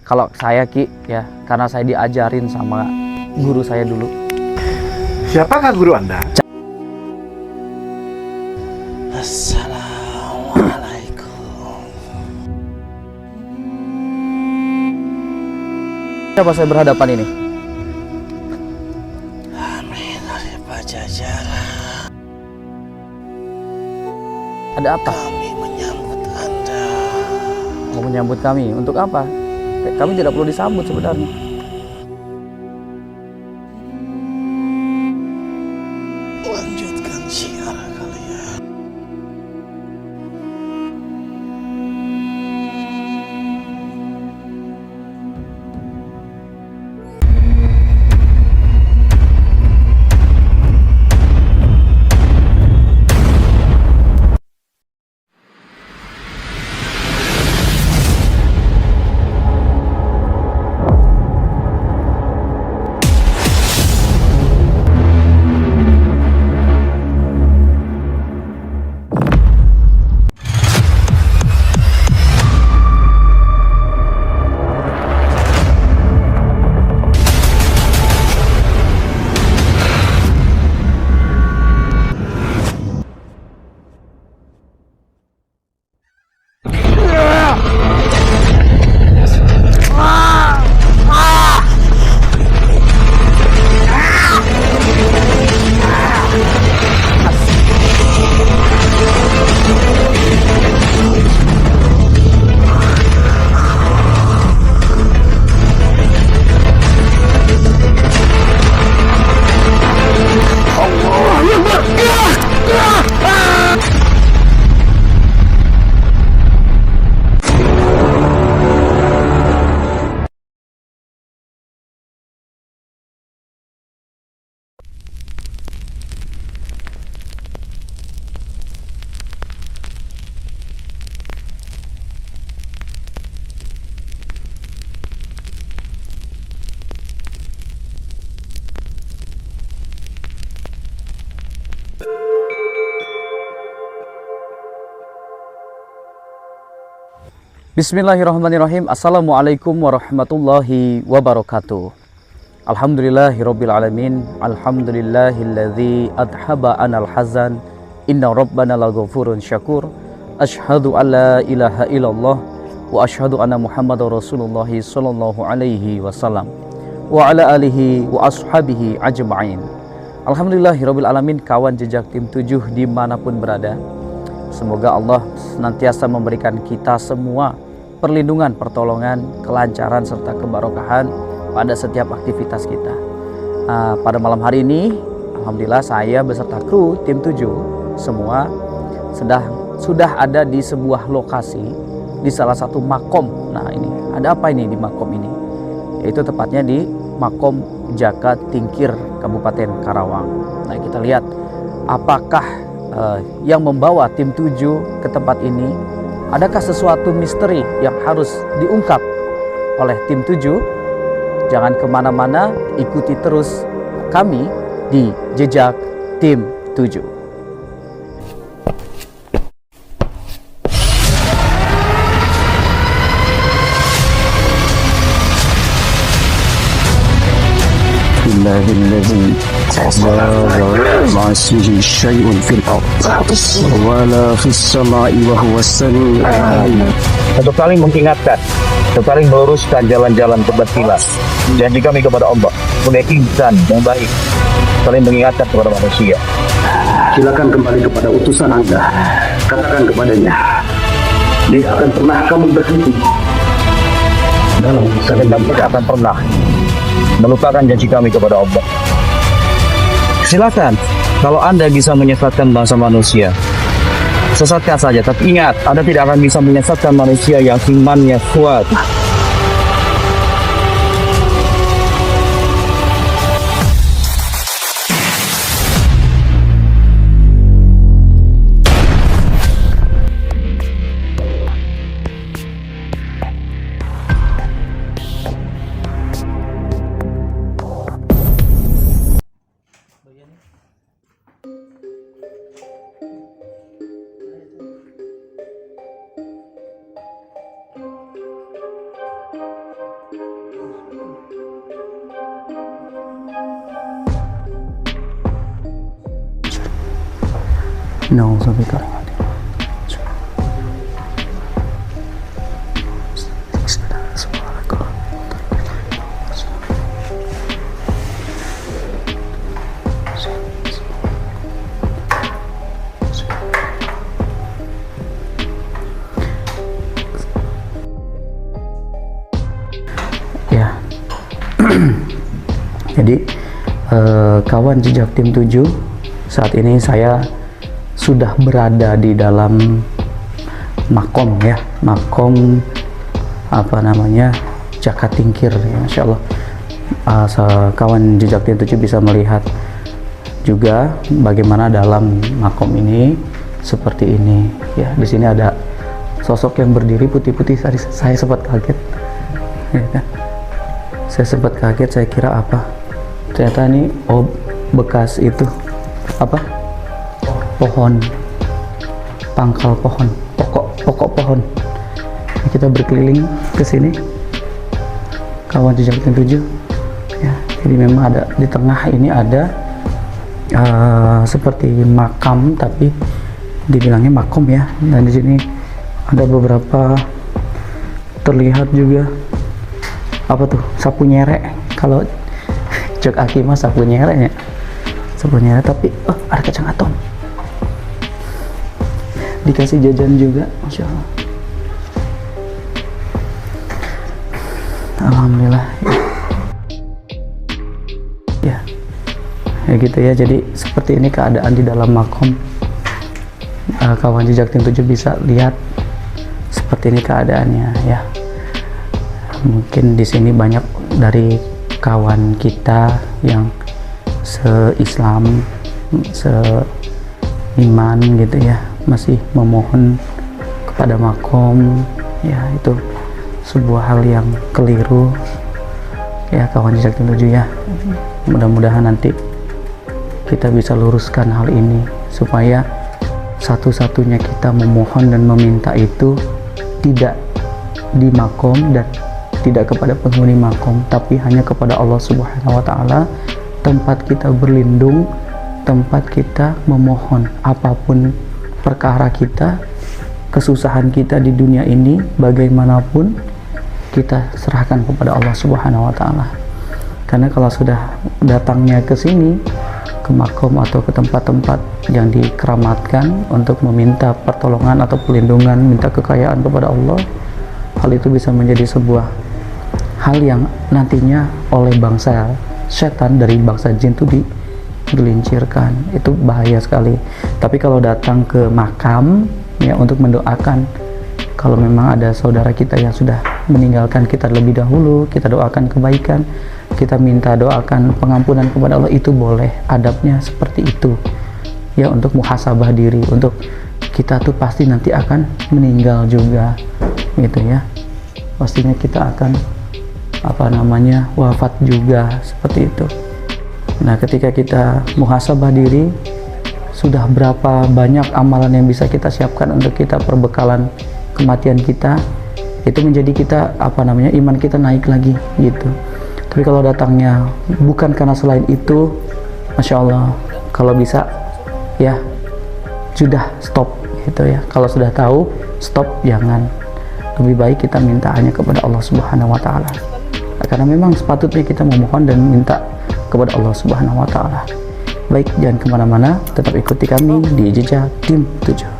Kalau saya Ki ya, karena saya diajarin sama guru saya dulu. Siapakah guru Anda? Assalamualaikum. Siapa saya berhadapan ini? Kami dari Pajajaran. Ada apa? Kami menyambut Anda. Mau menyambut kami? Untuk apa? Kami tidak perlu disambut sebenarnya. Lanjutkan syiar kalian. Bismillahirrahmanirrahim. Assalamualaikum warahmatullahi wabarakatuh. Alhamdulillahirabbil alamin. Alhamdulillahilladzi adhaba anal hazan. Inna rabbana laghafurun syakur. Asyhadu an la ilaha illallah wa asyhadu anna Muhammadar Rasulullah sallallahu alaihi wasallam wa ala alihi wa ashabihi ajma'in. Alhamdulillahirabbil alamin, kawan jejak tim 7 dimanapun berada. Semoga Allah senantiasa memberikan kita semua perlindungan, pertolongan, kelancaran, serta kebarokahan pada setiap aktivitas kita. Pada malam hari ini, alhamdulillah saya beserta kru tim 7 semua sudah ada di sebuah lokasi di salah satu makom. Nah ini, ada apa ini di makom ini? Yaitu tepatnya di Makom Jaka Tingkir, Kabupaten Karawang. Nah kita lihat apakah yang membawa tim 7 ke tempat ini. Adakah sesuatu misteri yang harus diungkap oleh tim 7? Jangan kemana-mana, ikuti terus kami di Jejak Tim 7. الذي لا معصيه شيء في الأرض ولا في السماء وهو السميع العليم. Untuk saling mengingatkan, untuk saling meluruskan jalan-jalan kebatilan. Janji kami kepada Allah, punya insan yang baik, saling mengingatkan kepada manusia. Silakan kembali kepada utusan Anda. Katakan kepadanya, tidak akan pernah kamu berhenti dalam Kami tidak akan pernah melupakan janji kami kepada Allah. Silakan, kalau Anda bisa menyesatkan bangsa manusia, sesatkan saja. Tapi ingat, Anda tidak akan bisa menyesatkan manusia yang imannya kuat. Nauzubillah. Ya. Jadi kawan jejak tim 7, saat ini saya sudah berada di dalam makom ya, makom apa namanya, Jakat Tingkir ya, Masya Allah. Kawan jejak tim 7 bisa melihat juga bagaimana dalam makom ini seperti ini ya. Di sini ada sosok yang berdiri putih-putih. Saya sempat kaget ya kan? Saya sempat kaget, saya kira apa, ternyata ini bekas itu apa, pohon, pangkal pohon, pokok pohon. Kita berkeliling ke sini, kawan jejak tim 7 ya. Jadi memang ada di tengah ini ada seperti makam, tapi dibilangnya makom ya. Dan di sini ada beberapa, terlihat juga apa tuh, sapu nyerek. Kalau Cek Aki mah sapu nyerek ya, sapu nyerek. Tapi ada kacang atom, dikasih jajan juga, Masya Allah. Alhamdulillah ya. Ya gitu ya. Jadi seperti ini keadaan di dalam makom. Kawan jejak tim 7 bisa lihat seperti ini keadaannya ya. Mungkin di sini banyak dari kawan kita yang se-Islam, se-iman gitu ya, masih memohon kepada makom ya. Itu sebuah hal yang keliru ya, kawan jejak tim 7 ya. Mudah-mudahan nanti kita bisa luruskan hal ini, supaya satu-satunya kita memohon dan meminta itu tidak di makom dan tidak kepada penghuni makom, tapi hanya kepada Allah Subhanahu wa Ta'ala, tempat kita berlindung, tempat kita memohon apapun perkara kita, kesusahan kita di dunia ini, bagaimanapun kita serahkan kepada Allah Subhanahu wa Ta'ala. Karena kalau sudah datangnya ke sini, ke makom atau ke tempat-tempat yang dikeramatkan untuk meminta pertolongan atau perlindungan, minta kekayaan kepada Allah, hal itu bisa menjadi sebuah hal yang nantinya oleh bangsa setan dari bangsa jin itu digelincirkan. Itu bahaya sekali. Tapi kalau datang ke makam ya, untuk mendoakan, kalau memang ada saudara kita yang sudah meninggalkan kita lebih dahulu, kita doakan kebaikan, kita minta doakan pengampunan kepada Allah, itu boleh. Adabnya seperti itu ya, untuk muhasabah diri, untuk kita tuh pasti nanti akan meninggal juga gitu ya. Pastinya kita akan apa namanya, wafat juga, seperti itu. Nah, ketika kita muhasabah diri, sudah berapa banyak amalan yang bisa kita siapkan untuk kita perbekalan kematian kita, itu menjadi kita apa namanya, iman kita naik lagi gitu. Tapi kalau datangnya bukan karena selain itu, Masya Allah, kalau bisa ya sudah stop gitu ya. Kalau sudah tahu stop, jangan. Lebih baik kita minta hanya kepada Allah Subhanahu wa Ta'ala, karena memang sepatutnya kita memohon dan minta kepada Allah Subhanahu wa Ta'ala. Baik, jangan kemana-mana, tetap ikuti kami di Jejak Tim 7.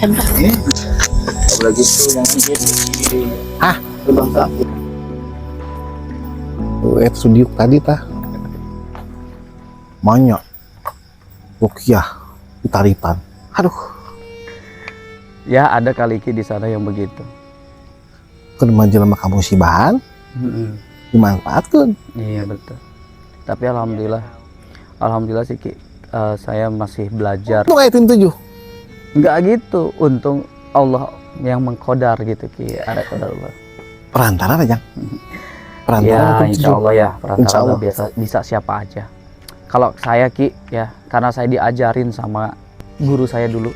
Enak. Udah gitu yang dia di Hah? lubang sakit. Studio tadi tah. Banyak. Rukiah di Taripan. Aduh, Ya ada kali Ki di sana yang begitu. kan majalah kamu si bahan dimanfaatkan. Iya betul. Tapi alhamdulillah sih Ki, saya masih belajar. Itu kayak tim 7. Nggak gitu, untung Allah yang mengkodar gitu Ki, ada kodar Allah. Perantara aja. Perantara Ya tim 7. insya Allah ya, Insya perantara Allah. bisa siapa aja. Kalau saya Ki ya, karena saya diajarin sama guru saya dulu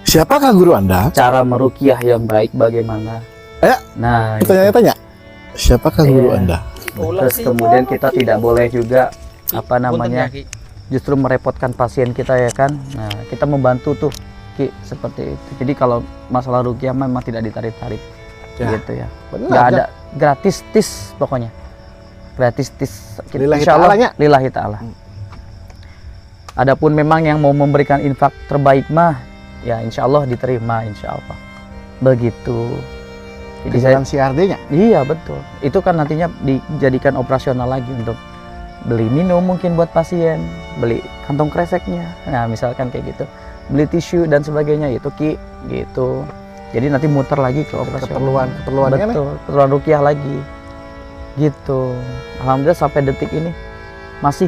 Siapakah guru Anda? cara meruqyah yang baik bagaimana. Nah, gitu. Tanya-tanya. Siapakah guru Iya. Anda? Terus kemudian kita tidak boleh juga apa namanya justru merepotkan pasien kita ya kan. Nah kita membantu tuh Ki seperti itu. Jadi kalau masalah ruqyah memang tidak ditarik-tarik Ya. gitu ya. Benar, Nggak ya. ada gratis tis pokoknya. Gratis tis. Lillahi Insya Allah, ta'alanya. lillahi ta'ala. Adapun memang yang mau memberikan infak terbaik mah ya insya Allah diterima insya Allah. Begitu. Jadi saya Jalan CRD-nya. Iya betul. Itu kan nantinya dijadikan operasional lagi untuk beli minum mungkin buat pasien, beli kantong kreseknya. Nah misalkan kayak gitu, beli tisu dan sebagainya itu Ki, gitu. Jadi nanti muter lagi ke operasional. Keperluannya nih. Betul, keperluan ruqyah lagi. Gitu. Alhamdulillah sampai detik ini masih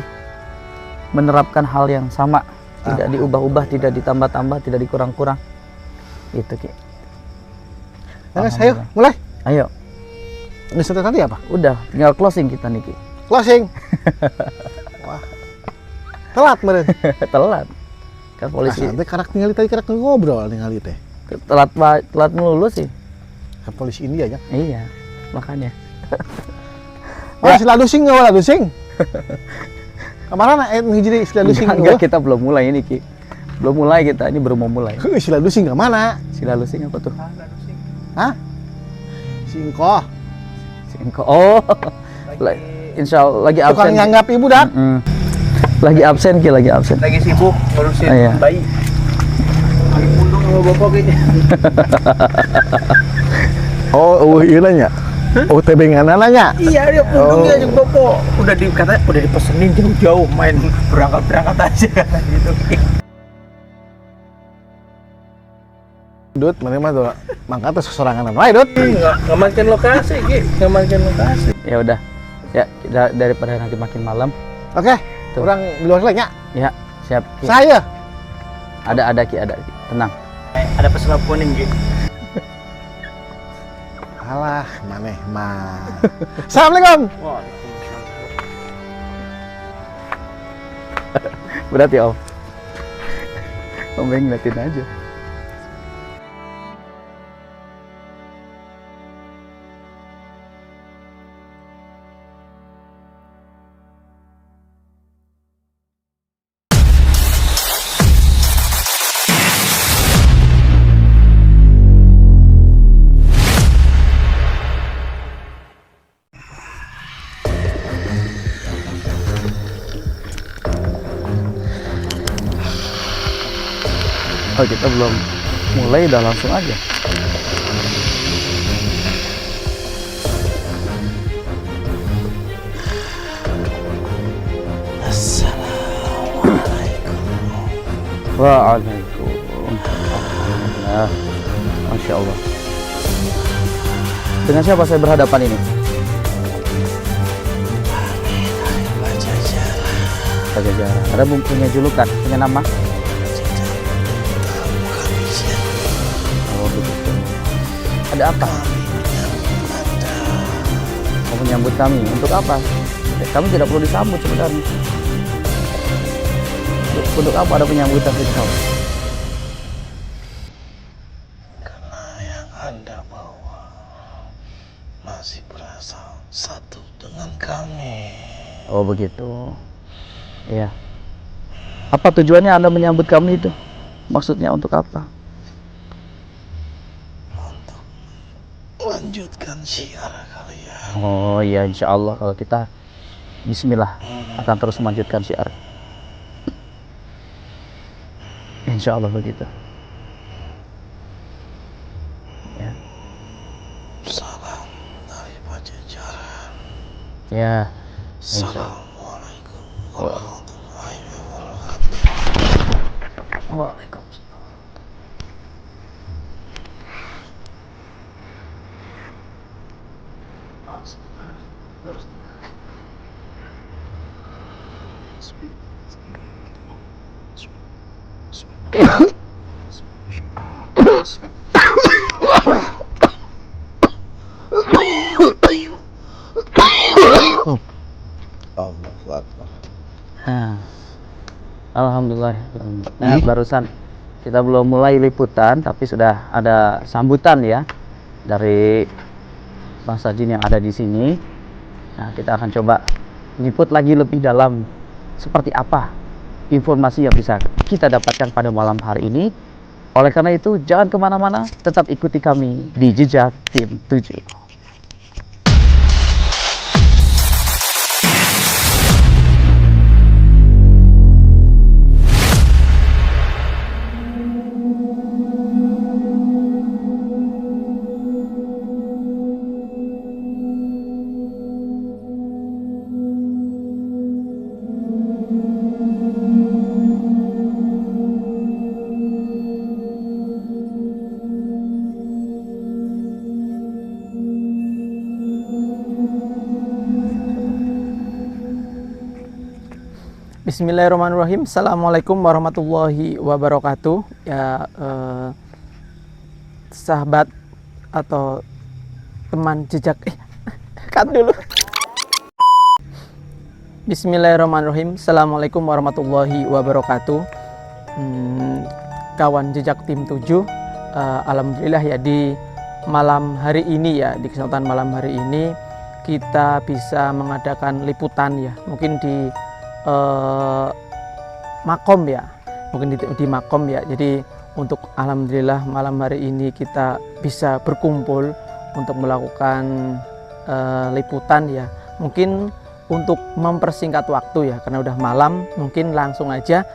menerapkan hal yang sama, tidak diubah-ubah, tidak ditambah-tambah, tidak dikurang-kurang. Itu Ki. Ayo, ayo, mulai. Ayo, Ini sudah tadi apa? udah tinggal closing kita nih Ki. Closing. Wah. Telat meren. Telat kan polisi Nanti karak tinggal tadi karak ngobrol tinggal teh. telat melulu sih. Ke polisi India aja. Iya makanya Oh, sila dusing nggak wala dusing. Kemana nak hijri sila dusing enggak, kita belum mulai ini Ki, belum mulai kita, ini baru mau mulai. Sila dusing kemana? Sila lusing apa tuh? Hah? Singko. Singko. Oh insya Allah lagi absen. Tukang nyanggap ibu dak. Lagi absen Ki, lagi absen. Lagi sibuk ngurusin Iya. bayi. Lagi pundung sama bapak kayaknya. Oh, iya nanya. Oh, tebengan nanya. Iya, dia pundungnya yang bapak. Udah dipesenin jauh-jauh main berangkat aja gitu. Dut, mana mah tuh mangkat tuh sesorangan wae, Dut. Ngamankan lokasi, Ki. Ngamankan lokasi. Ya udah ya daripada nanti makin malam. Oke. Tuh. Orang di luar lagi ya. Ya siap Ki. Saya. Ada Ki, ada Ki. Tenang. Ada pesulap kuning, Ki. Alah, maneh mah. Assalamualaikum. Berarti Om. Om yang ngeliatin aja. Oh kita belum mulai udah langsung aja. Assalamualaikum. Waalaikumsalam. Alhamdulillah. Masya Allah. Dengan siapa saya berhadapan ini? Pajajaran. Pajajaran. Ada punya julukan, punya nama? Kami siapa? Oh begitu. Ada apa? Kami menyambut Anda. Mau menyambut kami? Untuk apa? Kami tidak perlu disambut sebenarnya. Untuk apa ada penyambutan itu? Karena yang Anda bawa masih berasal satu dengan kami. Oh begitu. Iya. Apa tujuannya Anda menyambut kami itu? Maksudnya untuk apa? Untuk lanjutkan syiar kalian. Oh iya, insya Allah kalau kita Bismillah akan terus melanjutkan syiar. Insya Allah begitu. Ya. Assalamualaikum warahmatullahi wabarakatuh. Waalaikumsalam. Allahu Akbar. Nah, alhamdulillah. Nah, barusan kita belum mulai liputan, tapi sudah ada sambutan ya dari Bang Sajin yang ada di sini. Nah, kita akan coba liput lagi lebih dalam seperti apa informasi yang bisa kita dapatkan pada malam hari ini. Oleh karena itu, jangan kemana-mana, tetap ikuti kami di Jejak Tim 7. Bismillahirrahmanirrahim. Assalamualaikum warahmatullahi wabarakatuh. Ya, sahabat atau teman jejak. Cut dulu. Bismillahirrahmanirrahim. Assalamualaikum warahmatullahi wabarakatuh. Kawan jejak tim 7, alhamdulillah ya di malam hari ini ya, di kesempatan malam hari ini kita bisa mengadakan liputan ya, mungkin di makom ya, mungkin di makom ya. Jadi untuk alhamdulillah malam hari ini kita bisa berkumpul untuk melakukan liputan ya. Mungkin untuk mempersingkat waktu ya, karena udah malam, mungkin langsung aja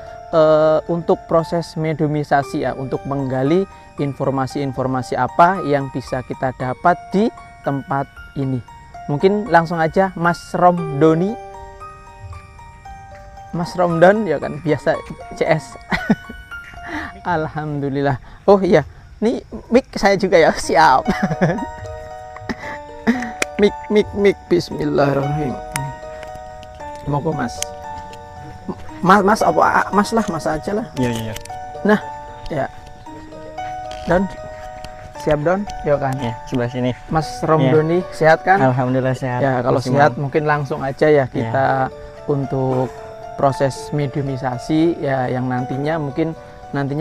untuk proses mediumisasi ya, untuk menggali informasi-informasi apa yang bisa kita dapat di tempat ini. Mungkin langsung aja Mas Romdan ya kan, biasa CS. Alhamdulillah. Oh iya, nih mic saya juga ya, siap. mic bismillahirrahmanirrahim. Monggo Mas. Mas apa Mas lah, Mas aja lah. Iya. Nah, ya. Don. Siap Don? Ya kan. Ya, sebelah sini. Mas Romdoni sehat kan? Alhamdulillah sehat. Ya, kalau Maksimal. sehat mungkin langsung aja ya kita untuk proses mediumisasi ya, yang nantinya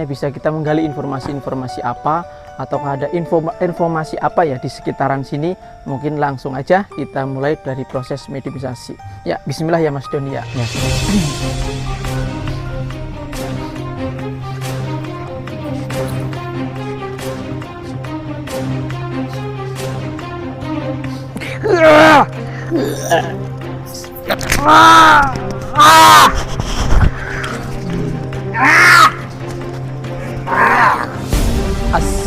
bisa kita menggali informasi-informasi apa, atau ada informasi apa ya di sekitaran sini. Mungkin langsung aja kita mulai dari proses mediumisasi. Ya, bismillah ya Mas Doni ya.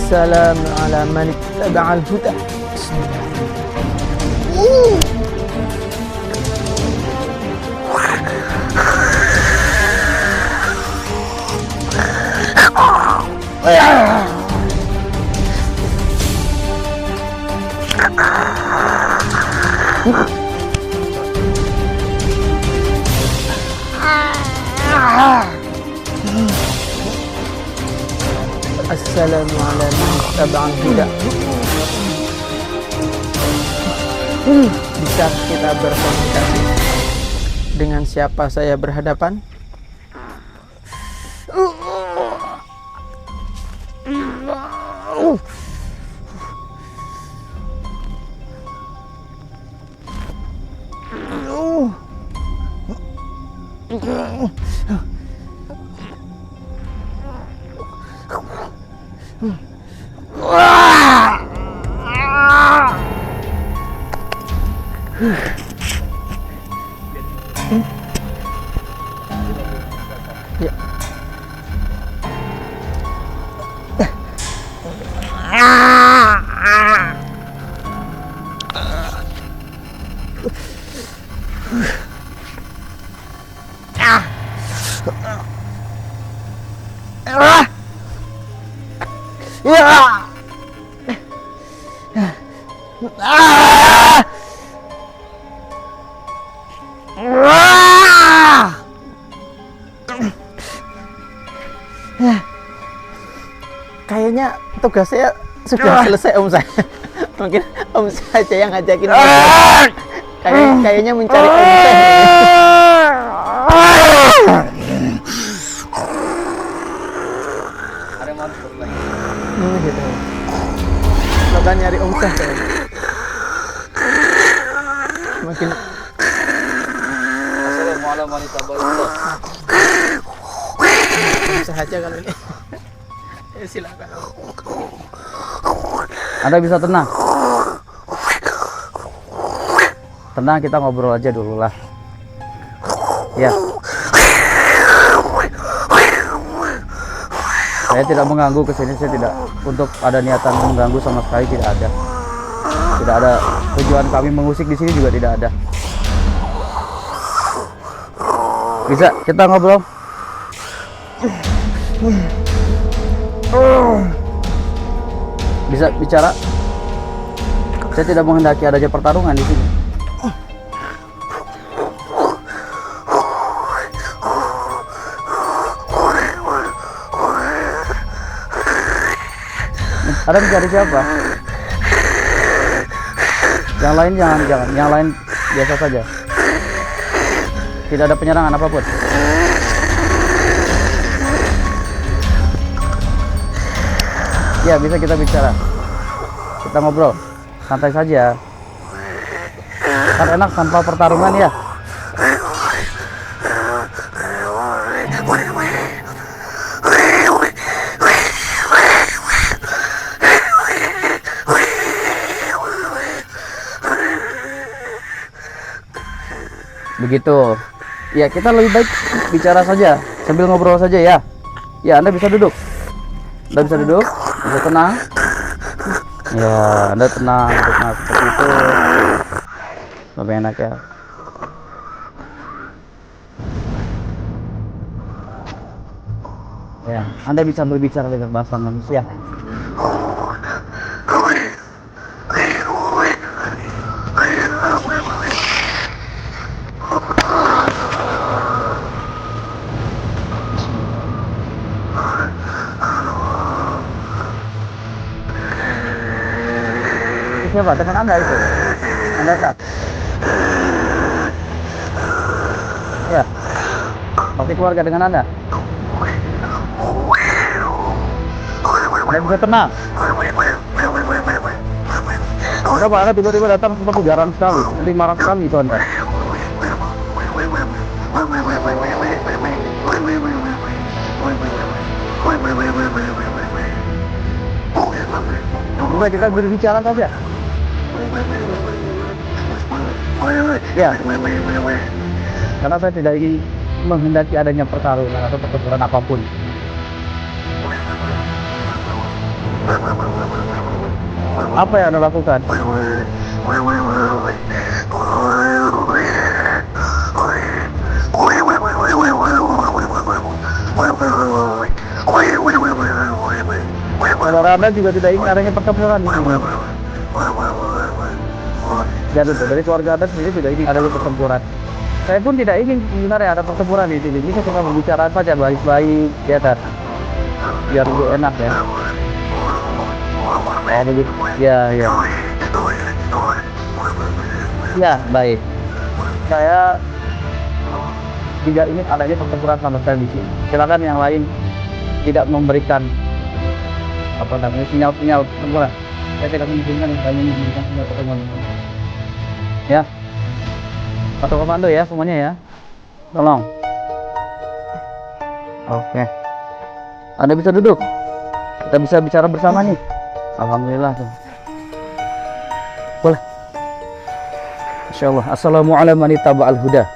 Assalamu ala man ittaba'al huda. Assalamu ala man ittaba'al huda. Bisa kita berkomunikasi dengan siapa saya berhadapan? Ya. Kayaknya tugas saya sudah selesai Om saya. Mungkin Om saja yang ngajakin kayaknya mencari Om saya. Ada yang mau disebut lagi? Gitu. Bahkan nyari Om saya. Makin Assalamualaikum warahmatullahi wabarakatuh. Om saja kalau ini. Silakan. Anda bisa tenang. Tenang, kita ngobrol aja dulu lah. Ya. Saya tidak mengganggu kesini, saya tidak untuk ada niatan mengganggu sama sekali, tidak ada. Tidak ada tujuan kami mengusik di sini juga tidak ada. Bisa kita ngobrol? Bisa bicara? Saya tidak menghendaki adanya pertarungan di sini. Ada mencari siapa? Yang lain jangan, yang lain biasa saja. Tidak ada penyerangan apapun. Ya, bisa kita bicara. Kita ngobrol. Santai saja. Kan enak tanpa pertarungan ya. Begitu. Ya, kita lebih baik bicara saja sambil ngobrol saja ya. Ya, Anda bisa duduk. Anda bisa duduk, bisa tenang. Ya, Anda tenang, seperti itu. Lebih enak ya. Ya, Anda bisa berbicara dengan bahasa manusia. Siapa? Teman Anda itu? Anda tak? Ya. Pasti keluarga dengan Anda? Anda bisa tenang? Kenapa Anda tiba-tiba datang seperti garang sekali? Nanti marah sekali itu Anda. Coba kita berbicara saja. Ya, karena saya tidak ingin menghendaki adanya pertarungan atau pertempuran apapun. Apa yang Anda lakukan? Kalau Anda juga tidak ingin adanya pertempuran di sini. Dan dari keluarga Anda sendiri tidak ingin adanya pertempuran. Saya pun tidak ingin sebenarnya ada pertempuran di sini. Kita cuma berbicara saja baik-baik, ya kan? Biar lebih enak ya. Oh begitu. Ya, ya. Ya, baik. Saya tidak ingin adanya pertempuran sama sekali di sini. Silakan yang lain tidak memberikan apa namanya sinyal-sinyal pertempuran. Saya tidak mengizinkan yang lain memberikan sinyal pertempuran. Ya. Satu komando ya semuanya ya. Tolong. Oke. Anda bisa duduk. Kita bisa bicara bersama nih. Alhamdulillah tuh. Boleh. Insyaallah. Assalamualaikum warahmatullahi wabarakatuh.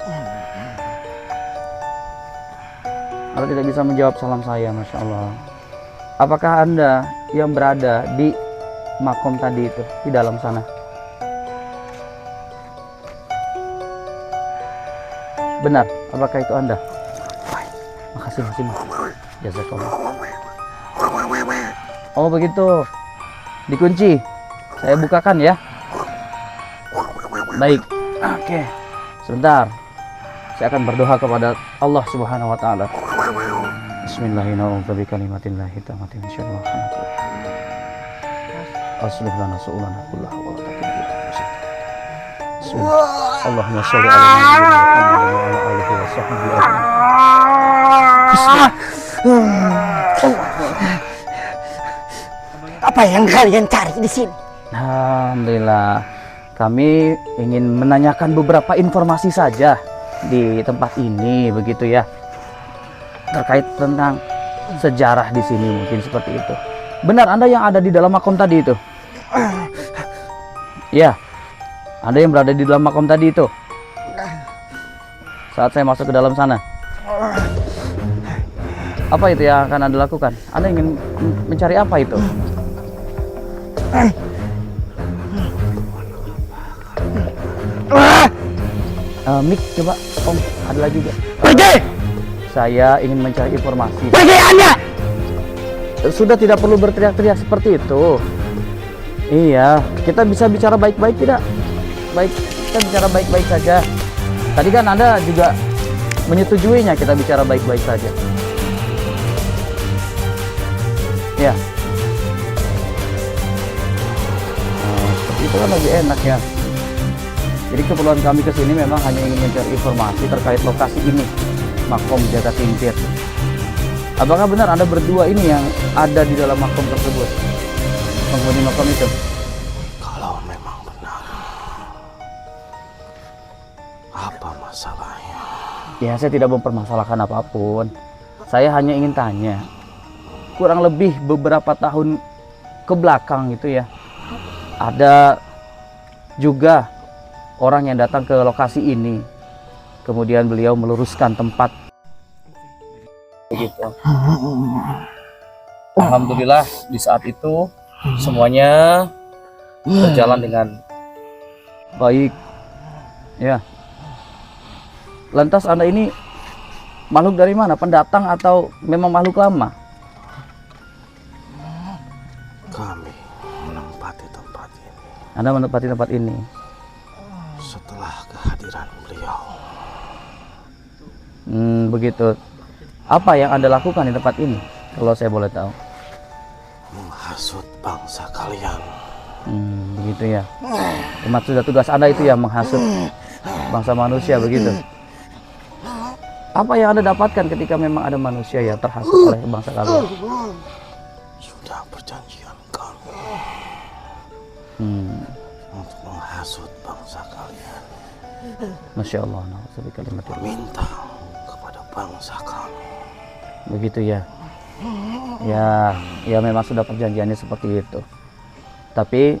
Anda tidak bisa menjawab salam saya, Masya Allah. Apakah Anda yang berada di makom tadi itu, di dalam sana? Benar, apakah itu Anda? Makasih, jazakallah. Oh begitu, dikunci. Saya bukakan ya. Baik, oke. Sebentar, saya akan berdoa kepada Allah Subhanahu Wa Taala. Bismillahirrahmanirrahim. Aslih lana su'ulana kullahu wa la takilna Bismillah. Allahumma sholli ala nabiyyina Muhammad wa ala alihi wa sahbihi Apa yang kalian cari di sini? Alhamdulillah, kami ingin menanyakan beberapa informasi saja di tempat ini, begitu ya, terkait tentang sejarah di sini, mungkin seperti itu. Benar Anda yang ada di dalam makom tadi itu? Ya, Anda yang berada di dalam makom tadi itu saat saya masuk ke dalam sana. Apa itu yang akan Anda lakukan? Anda ingin mencari apa itu? Mik, coba Om, adalah juga. Pergi! Saya ingin mencari informasi. Pergi Anda! Sudah tidak perlu berteriak-teriak seperti itu. Iya, kita bisa bicara baik-baik tidak? Baik, kita bicara baik-baik saja. Tadi kan Anda juga menyetujuinya kita bicara baik-baik saja. Ya. Seperti itu kan lebih enak ya. Jadi keperluan kami ke sini memang hanya ingin mencari informasi terkait lokasi ini, makom Jaga Tingkir. Apakah benar Anda berdua ini yang ada di dalam makom tersebut, penghuni makom itu? Kalau memang benar, apa masalahnya? Ya, saya tidak mempermasalahkan apapun. Saya hanya ingin tanya, kurang lebih beberapa tahun ke belakang itu ya, ada juga orang yang datang ke lokasi ini, kemudian beliau meluruskan tempat begitu. Alhamdulillah di saat itu semuanya berjalan dengan baik ya. Lantas Anda ini makhluk dari mana? Pendatang atau memang makhluk lama? Kami menempati tempat ini Anda menempati tempat ini setelah kehadiran beliau. Begitu. Apa yang Anda lakukan di tempat ini, kalau saya boleh tahu? Menghasut bangsa kalian. Begitu ya. Umat sudah tugas Anda itu ya, menghasut bangsa manusia, begitu. Apa yang Anda dapatkan ketika memang ada manusia yang terhasut oleh bangsa kalian? Sudah perjanjian kami untuk menghasut bangsa kalian. Masya Allah, kalimat itu. Meminta kepada bangsa kami. Begitu ya. Ya memang sudah perjanjiannya seperti itu. Tapi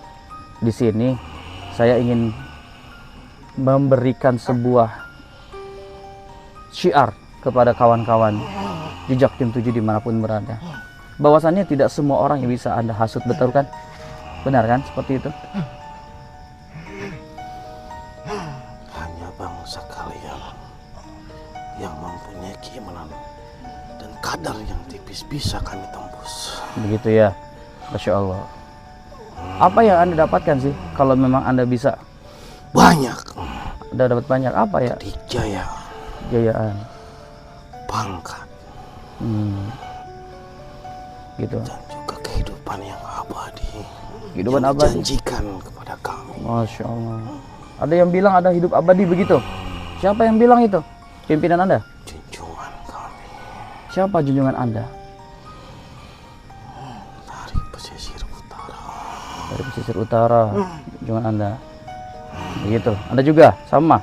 di sini saya ingin memberikan sebuah syiar kepada kawan-kawan jejak tim 7 dimanapun berada, bahwasannya tidak semua orang yang bisa Anda hasut, betul kan? Benar kan seperti itu? Hanya bangsa kalian yang mempunyai keimanan dan kadar yang tipis bisa kami tembus. Begitu ya. Masya Allah. Apa yang Anda dapatkan sih kalau memang Anda bisa? Banyak. Anda dapat banyak apa ya? Dijaya, Jayaan. pangkat, Gitu. dan juga kehidupan yang abadi. Kehidupan yang abadi. dijanjikan kepada kami. Masya Allah. Ada yang bilang ada hidup abadi begitu. Siapa yang bilang itu? Pimpinan Anda? Junjungan kami Siapa junjungan Anda? dari pesisir utara. Dari pesisir utara, junjungan Anda. Begitu. Anda juga sama.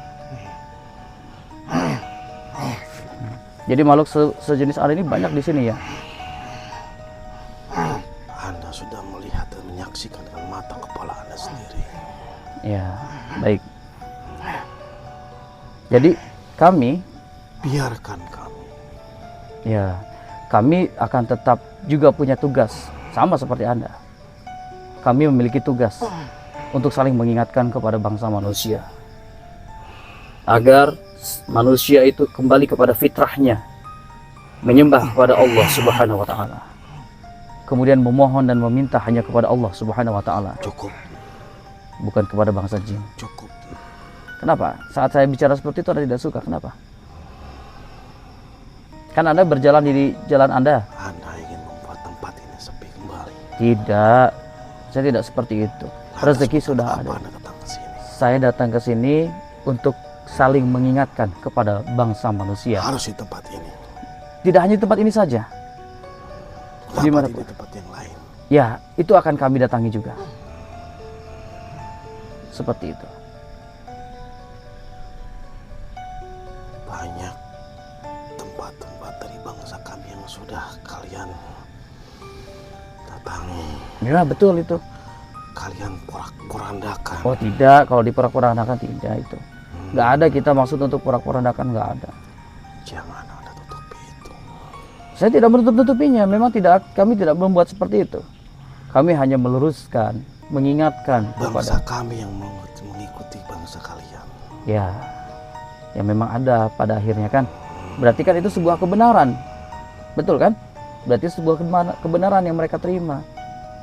Jadi makhluk sejenis Anda ini banyak di sini ya. Anda sudah melihat dan menyaksikan dengan mata kepala Anda sendiri. Ya, baik. Jadi kami, Biarkan kami. ya, kami akan tetap juga punya tugas sama seperti Anda. Kami memiliki tugas untuk saling mengingatkan kepada bangsa manusia agar manusia itu kembali kepada fitrahnya, menyembah kepada Allah Subhanahu wa taala. Kemudian memohon dan meminta hanya kepada Allah Subhanahu wa taala, Cukup, bukan kepada bangsa jin. cukup. Kenapa? Saat saya bicara seperti itu Anda tidak suka. Kenapa? Kan Anda berjalan di jalan Anda. Anda ingin membuat tempat ini sepi kembali. Tidak. Saya tidak seperti itu. Rezeki sudah Apa ada. Anda datang ke sini? Saya datang ke sini untuk saling mengingatkan kepada bangsa manusia. Harus di tempat ini. Tidak hanya di tempat ini saja. Di mana Kenapa pun. tidak di tempat yang lain? Ya, itu akan kami datangi juga. Seperti itu. Banyak tempat-tempat dari bangsa kami yang sudah kalian datangi. Ya, betul itu. Kalian porak-porandakan. Oh tidak, kalau diporak-porandakan tidak itu. Nggak ada kita maksud untuk porak-porandakan, nggak ada. Jangan Anda tutupi itu. Saya tidak menutup-nutupinya, memang kami tidak membuat seperti itu. Kami hanya meluruskan, mengingatkan Bangsa kepada kami yang mengikuti bangsa kalian. ya memang ada pada akhirnya kan. Berarti kan itu sebuah kebenaran. Betul kan? Berarti sebuah kebenaran yang mereka terima.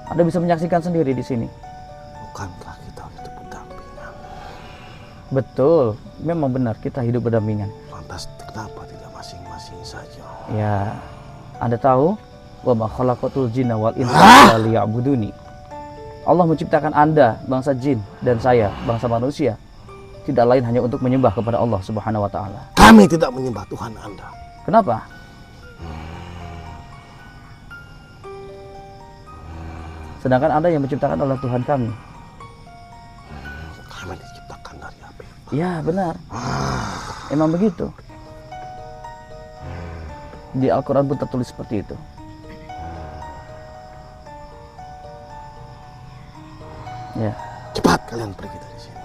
Anda bisa menyaksikan sendiri di sini. Bukankah kita hidup berdampingan? Betul, memang benar kita hidup berdampingan. Lantas kenapa tidak masing-masing saja? Ya, Anda tahu, wa ma khalaqatul jinna wal insa illa liya'buduni. Allah menciptakan Anda, bangsa jin, dan saya, bangsa manusia, tidak lain hanya untuk menyembah kepada Allah Subhanahu wa taala. Kami tidak menyembah Tuhan Anda. Kenapa? Sedangkan Anda yang menciptakan adalah Tuhan kami. Kami diciptakan dari api. Ya, benar. Emang begitu. Di Al-Quran pun tertulis seperti itu. Ya. Cepat kalian pergi dari sini.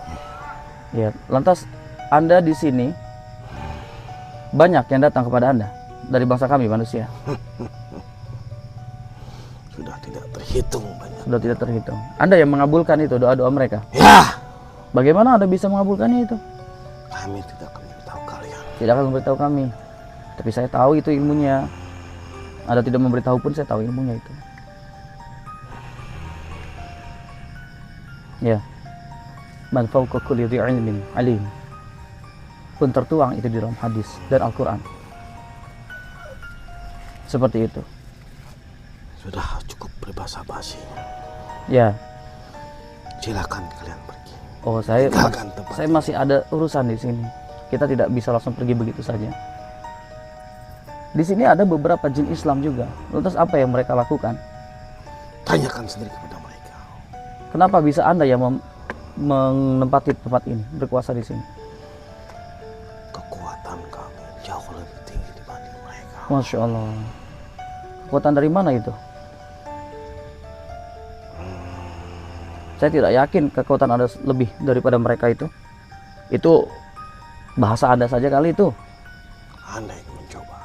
Ya, lantas Anda di sini banyak yang datang kepada Anda dari bangsa kami manusia. Sudah tidak terhitung banyak. Sudah tidak terhitung. Anda yang mengabulkan itu doa-doa mereka. Ya, Bagaimana Anda bisa mengabulkannya itu? kami tidak akan memberitahu kalian. Tidak akan memberitahu kami. Tapi saya tahu itu ilmunya. Anda tidak memberitahu pun saya tahu ilmunya itu. Ya. Man fawqa kulli dhi ilmin alim. Pun tertuang itu di dalam hadis dan Al-Quran. Seperti itu. Sudah cukup berbahasa basi. Ya. Silakan kalian pergi. Oh, saya Tinggalkan tempat ini. masih ada urusan di sini. Kita tidak bisa langsung pergi begitu saja. Di sini ada beberapa jin Islam juga. Lantas apa yang mereka lakukan? Tanyakan sendiri kepada mereka. Kenapa bisa Anda yang menempati tempat ini, berkuasa di sini? Kekuatan kami jauh lebih tinggi dibanding mereka. Masya Allah. Kekuatan dari mana itu? Saya tidak yakin kekuatan Anda lebih daripada mereka itu. Itu bahasa Anda saja kali itu. Anda yang mencoba.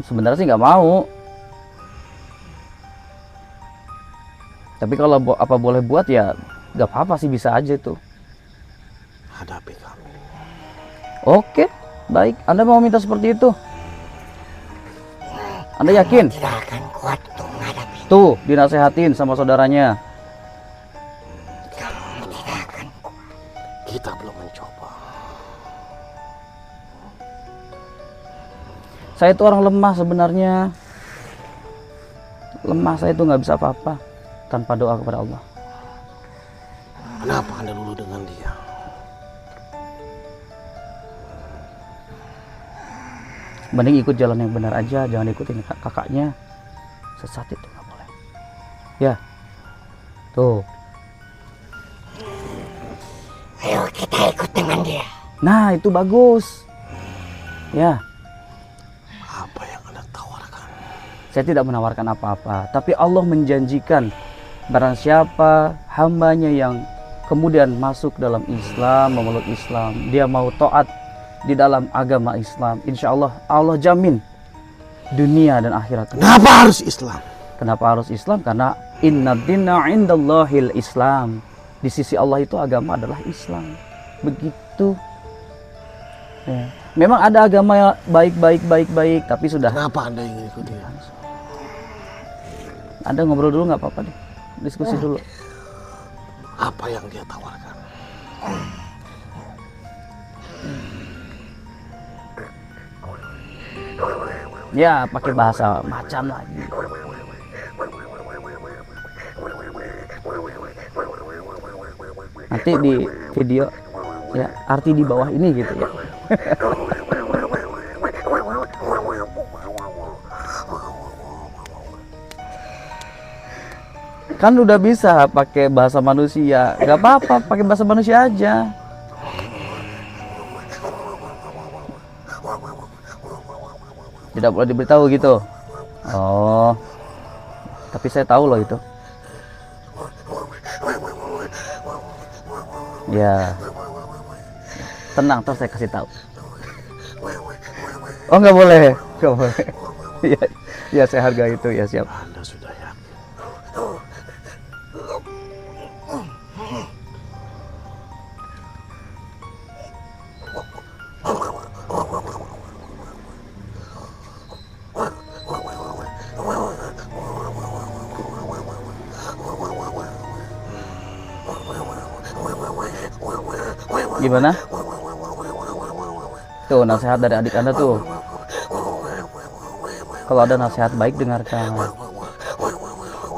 Sebenarnya sih nggak mau. Tapi kalau apa boleh buat ya nggak apa-apa sih, bisa aja itu. Hadapi kami. Oke, baik. Anda mau minta seperti itu? Anda yakin? Tidak akan kuat untuk menghadapi. Tuh, dinasehatin sama saudaranya. Kita belum mencoba. Saya itu orang lemah sebenarnya. Lemah, saya itu nggak bisa apa-apa tanpa doa kepada Allah. Kenapa Anda dulu dengan dia? Mending ikut jalan yang benar aja, jangan ikutin kakaknya. Sesat itu nggak boleh. Ya, tuh. Ayo kita ikut dengan dia. Nah, itu bagus. Ya, Apa yang Anda tawarkan? saya tidak menawarkan apa-apa, tapi Allah menjanjikan barang siapa hambanya yang kemudian masuk dalam Islam, memeluk Islam, dia mau taat di dalam agama Islam, insya Allah Allah jamin dunia dan akhirat. Kenapa harus Islam? Kenapa harus Islam? Karena inna dina indallahil Islam. Di sisi Allah itu agama adalah Islam. Begitu. Ya. Memang ada agama yang baik, tapi sudah. Kenapa Anda ingin ikuti? Anda ngobrol dulu nggak apa-apa deh, diskusi dulu. Apa yang dia tawarkan? Ya, pakai bahasa macam lagi. Nanti di video ya arti di bawah ini gitu ya. Kan udah bisa pakai bahasa manusia, nggak apa-apa, pakai bahasa manusia aja. Tidak boleh diberitahu gitu. Oh, tapi saya tahu loh itu. Ya, tenang, terus saya kasih tahu. Oh, nggak boleh, nggak boleh. Ya, ya saya hargai itu, ya siap. Anda sudah yakin? Gimana? Tuh nasihat dari adik Anda tuh. Kalau ada nasihat baik dengarkan,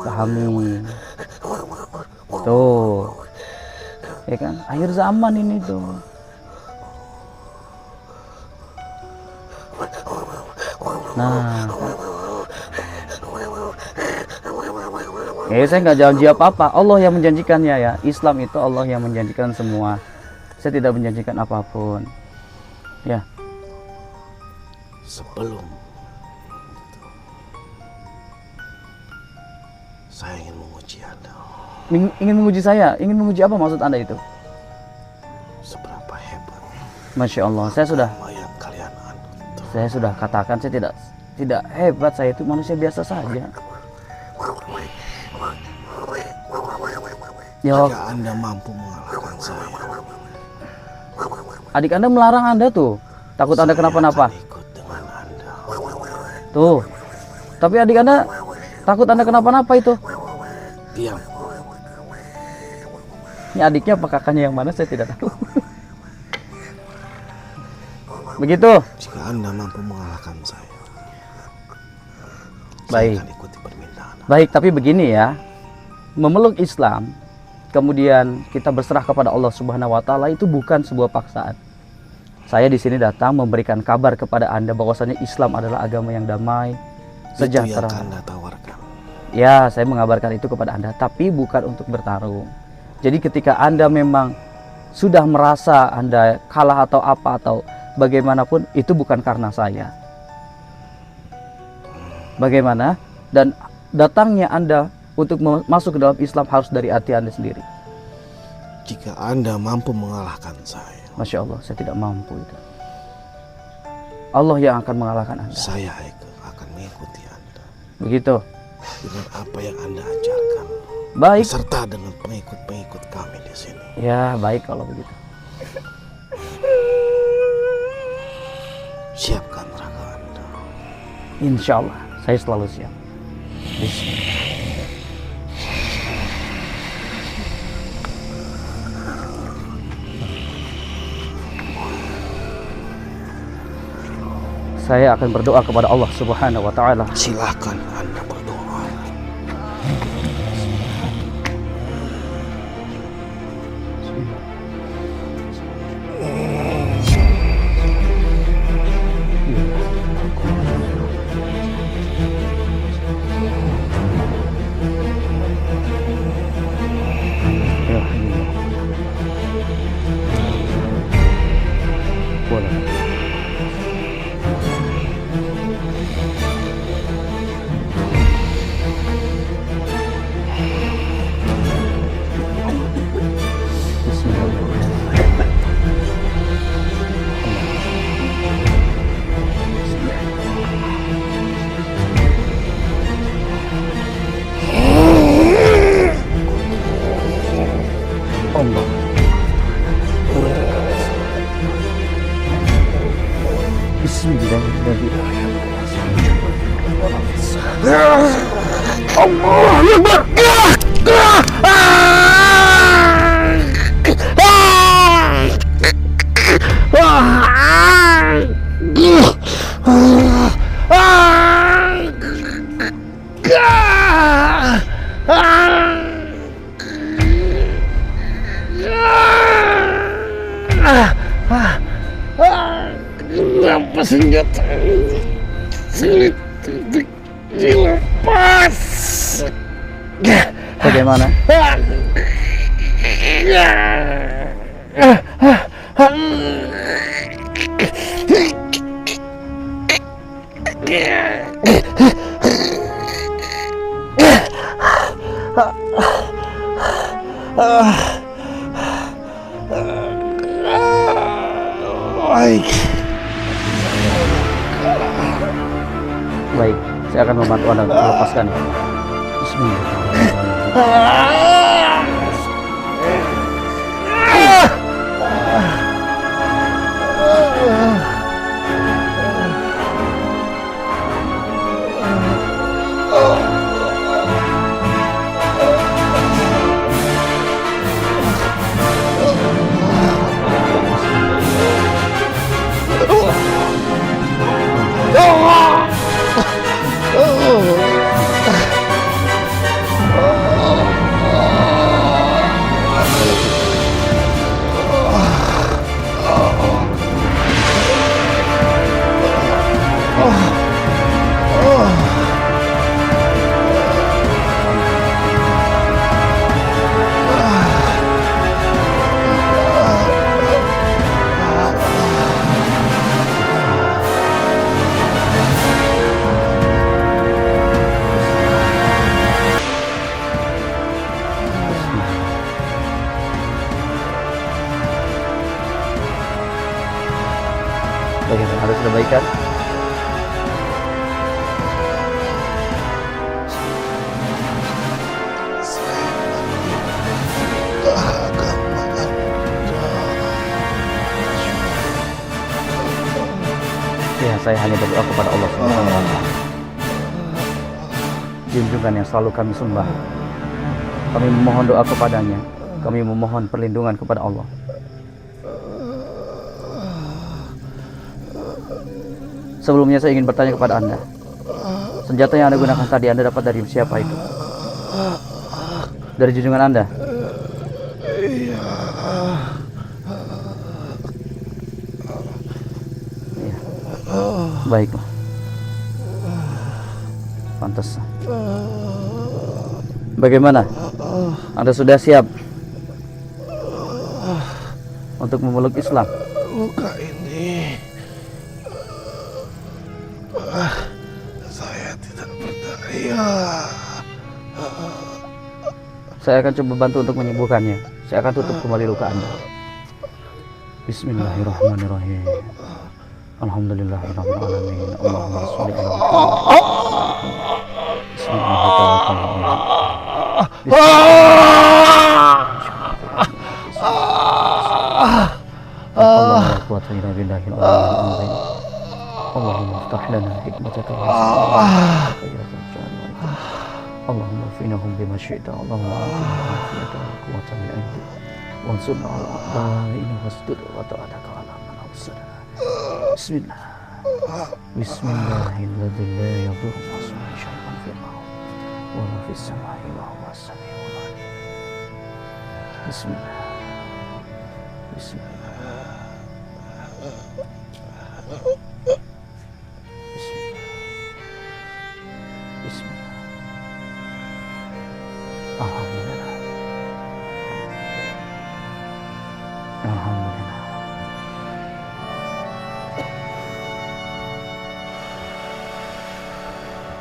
pahami. Tuh, ya kan? Akhir zaman ini tuh. Nah, saya nggak janji apa-apa. Allah yang menjanjikannya ya. Islam itu Allah yang menjanjikan semua. Saya tidak menjanjikan apapun. Ya. Sebelum saya ingin menguji Anda. Ingin menguji saya? Ingin menguji apa maksud Anda itu? Seberapa hebat Masya Allah, saya sudah agama yang kalian anut. Saya sudah katakan saya tidak hebat, saya itu manusia biasa saja. Ya, Jika Anda mampu mengalahkan saya, adik Anda melarang Anda tuh, takut Anda saya kenapa-napa. akan ikut dengan Anda. Tuh, tapi adik Anda takut Anda kenapa-napa itu. Diam. Ini adiknya apa kakaknya yang mana saya tidak tahu. Begitu. Jika Anda mampu mengalahkan saya Baik. akan ikuti permintaan Anda. Baik, tapi begini ya. Memeluk Islam, kemudian kita berserah kepada Allah Subhanahu wa taala itu bukan sebuah paksaan. Saya di sini datang memberikan kabar kepada Anda bahwasanya Islam adalah agama yang damai, Itu yang sejahtera. Anda tawarkan. Ya, saya mengabarkan itu kepada Anda, tapi bukan untuk bertarung. Jadi ketika Anda memang sudah merasa Anda kalah atau apa atau bagaimanapun, itu bukan karena saya. Bagaimana? Dan datangnya Anda untuk masuk ke dalam Islam harus dari hati Anda sendiri. Jika Anda mampu mengalahkan saya, Masya Allah, saya tidak mampu itu. Allah yang akan mengalahkan Anda. saya akan mengikuti Anda Begitu. dengan apa yang Anda ajarkan, Baik. serta dengan pengikut-pengikut kami di sini. Ya, baik kalau begitu. Siapkan raga Anda. Insya Allah, saya selalu siap. Bismillah. Saya akan berdoa kepada Allah Subhanahu wa taala. Silakan Anda berdoa. Ya, boleh. Kenapa senjata sulit untuk dilepas? Bagaimana? Baik. Baik, saya akan membantu Anda untuk melepaskan. Bismillahirrahmanirrahim. Bagaimana, Anda sudah baik kan? Ya, saya hanya berdoa kepada Allah Subhanahu wa Ta'ala. Junjungan yang selalu kami sembah. Kami memohon doa kepadanya. Kami memohon perlindungan kepada Allah. Sebelumnya saya ingin bertanya kepada Anda. Senjata yang Anda gunakan tadi Anda dapat dari siapa itu? Dari junjungan Anda? Iya. Baiklah. Pantas. Bagaimana? Anda sudah siap untuk memeluk Islam? Luka ini saya tidak berdaya. Saya akan coba bantu untuk menyembuhkannya. Saya akan tutup kembali luka Anda. Bismillahirrahmanirrahim. Alhamdulillahirrahmanirrahim. Allahumma sholli ala Muhammad. Bismillahirrahmanirrahim. Allahumma aftah lana hikmataka wa rahmataka ya Rabbal alamin. Allahumma finahum bima syi'ta. Allahumma atina hikmatan wa quwwatan min indik. Wansurna 'ala a'da'ina wasdud wa ta'ataka 'ala man awsada. Bismillah. Bismillahirrahmanirrahim. La yadurru ma'asmihi syai'un fil ardi wa la fis samai wa huwa as-sami'ul 'alim. Bismillah. Bismillah. Bismillah. Alhamdulillah. Alhamdulillah.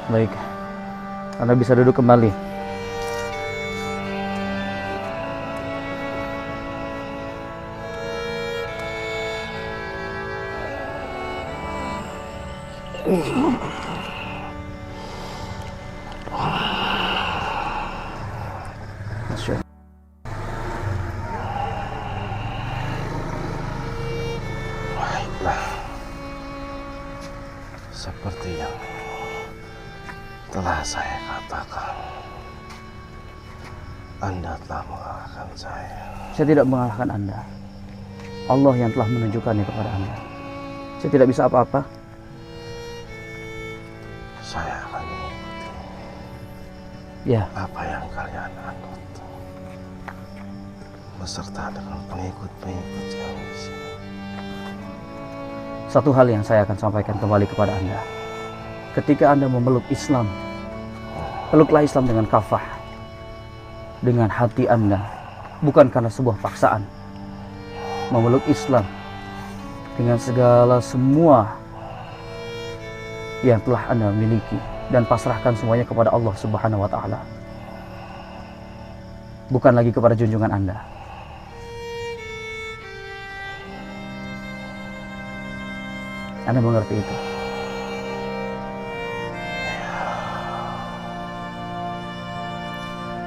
Baik, Anda bisa duduk kembali. Masya Allah. Baiklah. Seperti yang telah saya katakan, Anda telah mengalahkan saya. Saya tidak mengalahkan Anda. Allah yang telah menunjukkannya kepada Anda. Saya tidak bisa apa-apa. Saya akan mengikuti Ya, apa yang kalian anut, beserta dengan pengikut-pengikut yang di sini. satu hal yang saya akan sampaikan kembali kepada Anda. Ketika Anda memeluk Islam, peluklah Islam dengan kafah, dengan hati Anda, bukan karena sebuah paksaan. Memeluk Islam dengan segala semua yang telah Anda miliki dan pasrahkan semuanya kepada Allah Subhanahu wa taala. Bukan lagi kepada junjungan Anda. Anda mengerti itu?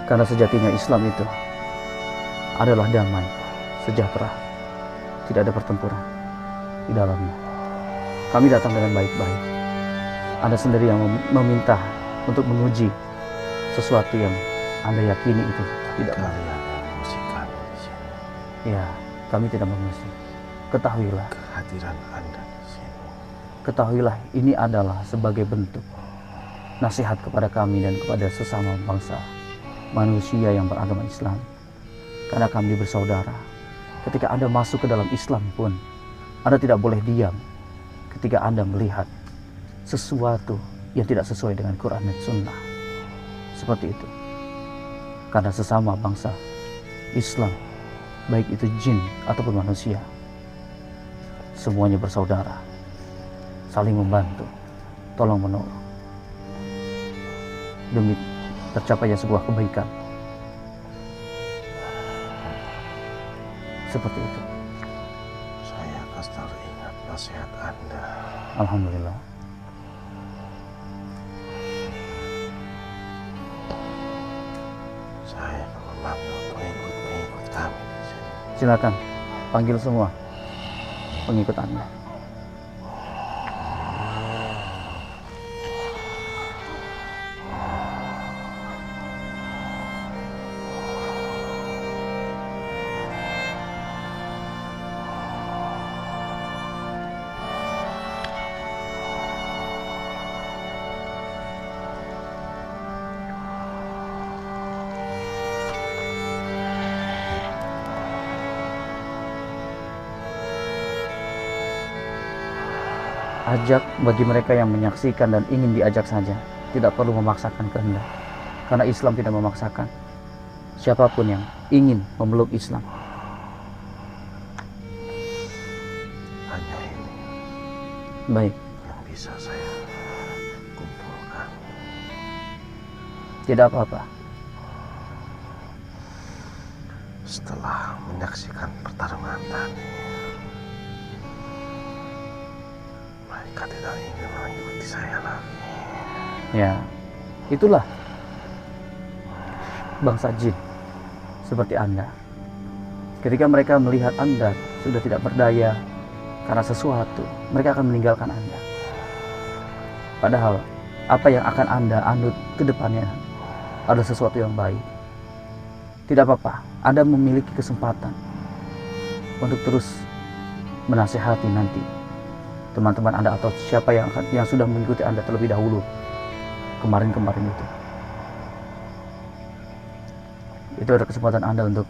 Karena sejatinya Islam itu adalah damai, sejahtera, tidak ada pertempuran di dalamnya. Kami datang dengan baik-baik. Anda sendiri yang meminta untuk menguji sesuatu yang Anda yakini itu tidak baik. Kalian yang mengusik kami di sini. Ya, kami tidak mengusik. Ketahuilah, Kehadiran Anda di sini ketahuilah ini adalah sebagai bentuk nasihat kepada kami dan kepada sesama bangsa manusia yang beragama Islam. Karena kami bersaudara. Ketika Anda masuk ke dalam Islam pun, Anda tidak boleh diam ketika Anda melihat sesuatu yang tidak sesuai dengan Quran dan Sunnah. Seperti itu. Karena sesama bangsa Islam, baik itu jin ataupun manusia, semuanya bersaudara, saling membantu, tolong menolong, demi tercapainya sebuah kebaikan. Seperti itu. saya akan selalu ingat nasihat Anda. Alhamdulillah. Saya akan memanggil pengikut-pengikut kami di sini. Silakan panggil semua pengikut Anda. Ajak bagi mereka yang menyaksikan dan ingin diajak saja. Tidak perlu memaksakan kehendak. Karena Islam tidak memaksakan. Siapapun yang ingin memeluk Islam. Hanya ini Baik, yang bisa saya kumpulkan. tidak apa-apa. Setelah menyaksikan pertarungan tadi, mereka tidak ingin mengikuti saya lagi. Ya, itulah bangsa jin seperti Anda. Ketika mereka melihat Anda sudah tidak berdaya karena sesuatu, mereka akan meninggalkan Anda. Padahal apa yang akan Anda anut ke depannya adalah sesuatu yang baik. Tidak apa-apa, Anda memiliki kesempatan untuk terus menasehati nanti teman-teman Anda atau siapa yang sudah mengikuti Anda terlebih dahulu kemarin-kemarin itu. Itu ada kesempatan Anda untuk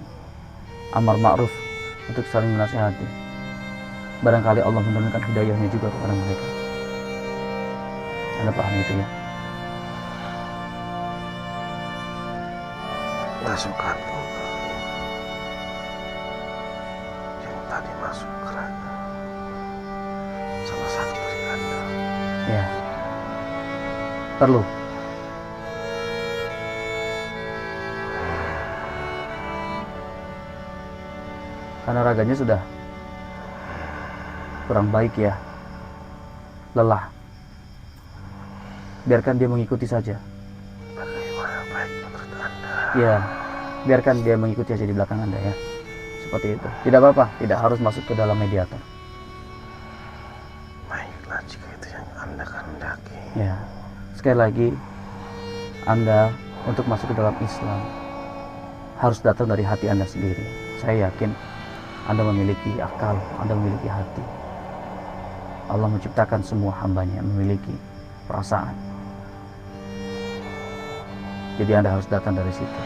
amar ma'ruf, untuk saling menasehati. Barangkali Allah menurunkan hidayahnya juga kepada mereka. Anda paham itu ya? Pasukan yang tadi masuk kerana salah satu dari Anda. Ya. Perlu. Karena raganya sudah kurang baik ya. Lelah. Biarkan dia mengikuti saja. Bagaimana baik menurut Anda? Ya, biarkan dia mengikuti aja di belakang Anda ya. Seperti itu. Tidak apa-apa, tidak harus masuk ke dalam mediator. Baiklah jika itu yang Anda kan Sekali lagi, Anda untuk masuk ke dalam Islam harus datang dari hati Anda sendiri. Saya yakin Anda memiliki akal, Anda memiliki hati. Allah menciptakan semua hambanya memiliki perasaan. Jadi Anda harus datang dari situ.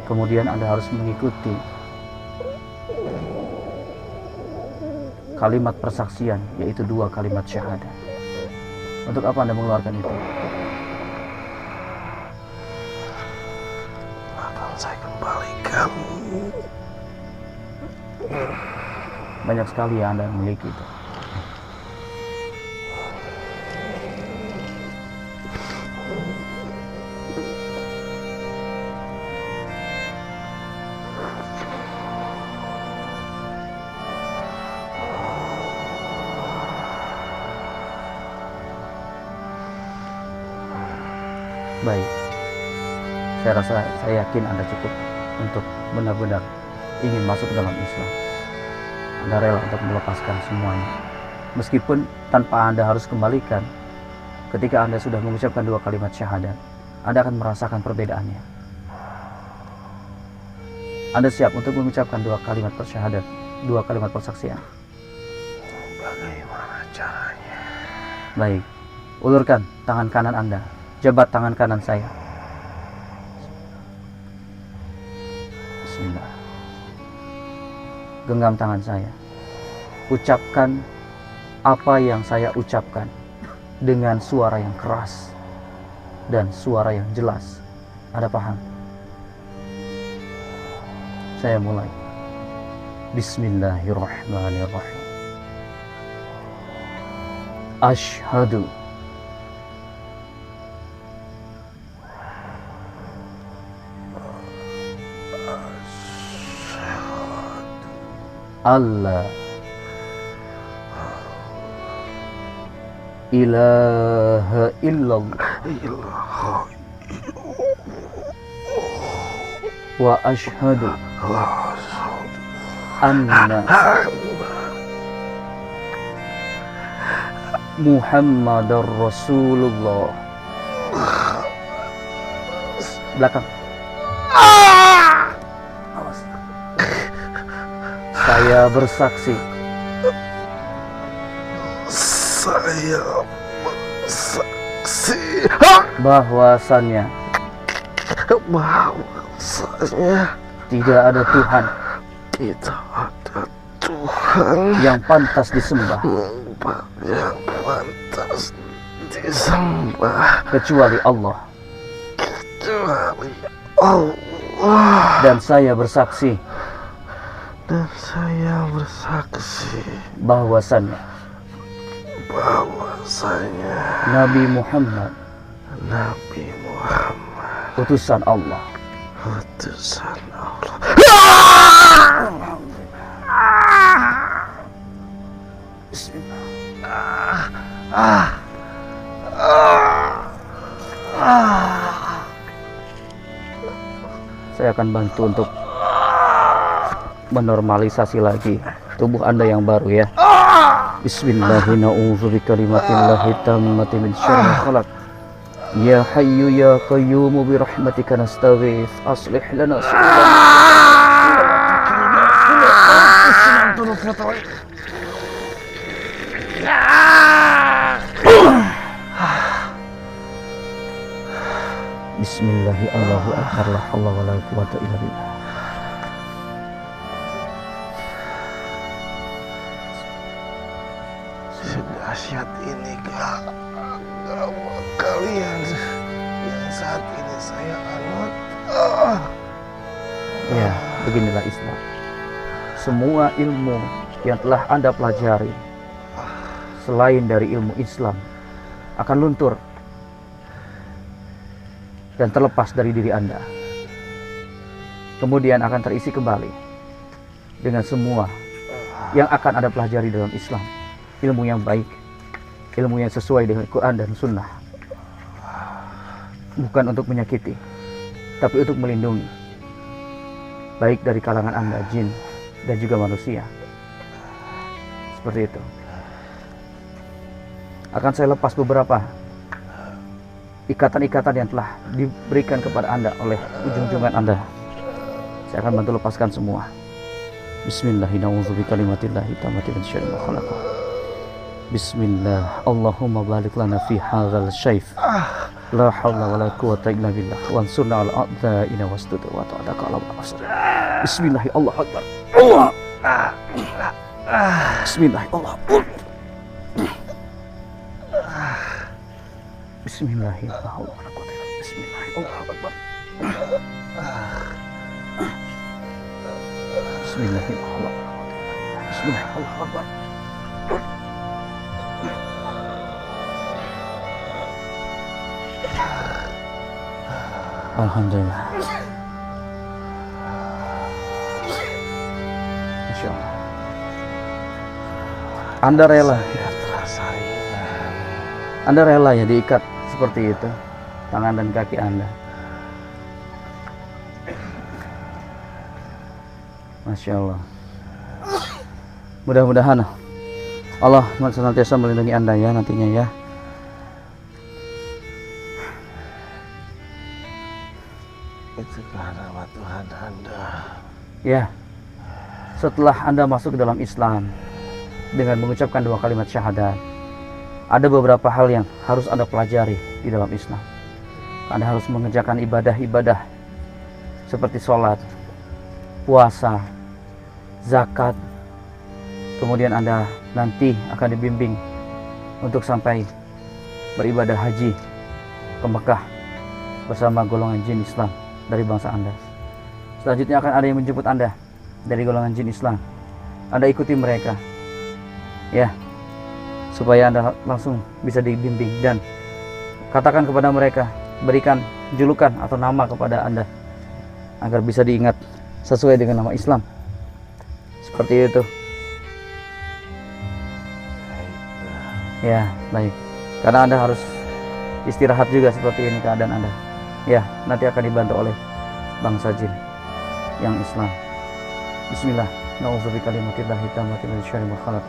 Kemudian Anda harus mengikuti kalimat persaksian, yaitu 2 kalimat syahadat. Untuk apa Anda mengeluarkan itu? Akan saya kembalikan. Banyak sekali yang Anda memiliki itu. Baik, saya yakin Anda cukup untuk benar-benar ingin masuk ke dalam Islam. Anda rela untuk melepaskan semuanya, meskipun tanpa Anda harus kembalikan. Ketika Anda sudah mengucapkan 2 kalimat syahadat, Anda akan merasakan perbedaannya. Anda siap untuk mengucapkan 2 kalimat persyahadat, 2 kalimat persaksian? Bagaimana caranya? Baik, ulurkan tangan kanan Anda, jabat tangan kanan saya. Bismillah. Genggam tangan saya. Ucapkan apa yang saya ucapkan dengan suara yang keras dan suara yang jelas. Ada paham? Saya mulai. Bismillahirrahmanirrahim. Asyhadu Allah ilaha illallah wa asyhadu anna Muhammadar Rasulullah. Belakang. Awas. Saya bersaksi. Saya bersaksi Bahwasannya tidak ada Tuhan yang pantas disembah kecuali Allah. Dan saya bersaksi bahwasannya Nabi Muhammad utusan Allah. Saya akan bantu untuk menormalisasi lagi tubuh Anda yang baru ya. Bismillahirrahmanirrahim. Min syarri ma khalaq. Ya hayyu ya qayyum bi rahmatika nastaghits. Aslih lana Bismillahirrahmanirrahim. Allahu akbar. La haula wala quwwata illa billah. Sedahsyat inikah agama kalian yang saat ini saya anut? Ya, beginilah Islam. Semua ilmu yang telah Anda pelajari selain dari ilmu Islam akan luntur dan terlepas dari diri Anda. Kemudian akan terisi kembali dengan semua yang akan Anda pelajari dalam Islam. Ilmu yang baik, ilmu yang sesuai dengan Quran dan Sunnah. Bukan untuk menyakiti, tapi untuk melindungi, baik dari kalangan Anda, jin, dan juga manusia. Seperti itu. akan saya lepas beberapa ikatan-ikatan yang telah diberikan kepada Anda oleh ujung-ujungan Anda. Saya akan bantu lepaskan semua. Bismillahirrahmanirrahim. Bismillah. Allahumma barik lana fi hadzal syayf. La haula wala quwwata illa billah. Wansurna ala a'da'ina wastud wa ta'adaka ala al-asr. Bismillah. Allahu akbar. Allah. Bismillah. Allah. Bismillahirrahmanirrahim. Bismillahirrahmanirrahim. Bismillahirrahmanirrahim. Bismillahirrahmanirrahim. Alhamdulillah. Masya Allah. Anda rela. Anda rela ya diikat seperti itu tangan dan kaki Anda. Masya Allah. Mudah-mudahan Allah senantiasa melindungi Anda ya nantinya ya. Itu karena Tuhan Anda. Ya. Setelah Anda masuk ke dalam Islam dengan mengucapkan 2 kalimat syahadat, ada beberapa hal yang harus Anda pelajari di dalam Islam. Anda harus mengerjakan ibadah-ibadah seperti sholat, puasa, zakat. Kemudian Anda nanti akan dibimbing untuk sampai beribadah haji ke Mekah bersama golongan jin Islam dari bangsa Anda. Selanjutnya akan ada yang menjemput Anda dari golongan jin Islam. Anda ikuti mereka, ya, supaya Anda langsung bisa dibimbing dan katakan kepada mereka, berikan julukan atau nama kepada Anda agar bisa diingat sesuai dengan nama Islam. Seperti itu. Ya, baik. Karena Anda harus istirahat juga seperti ini keadaan Anda. Ya, nanti akan dibantu oleh bangsa jin yang Islam. Bismillah. Na'udzubi kalimatillahi tammati min syarri ma khalaq.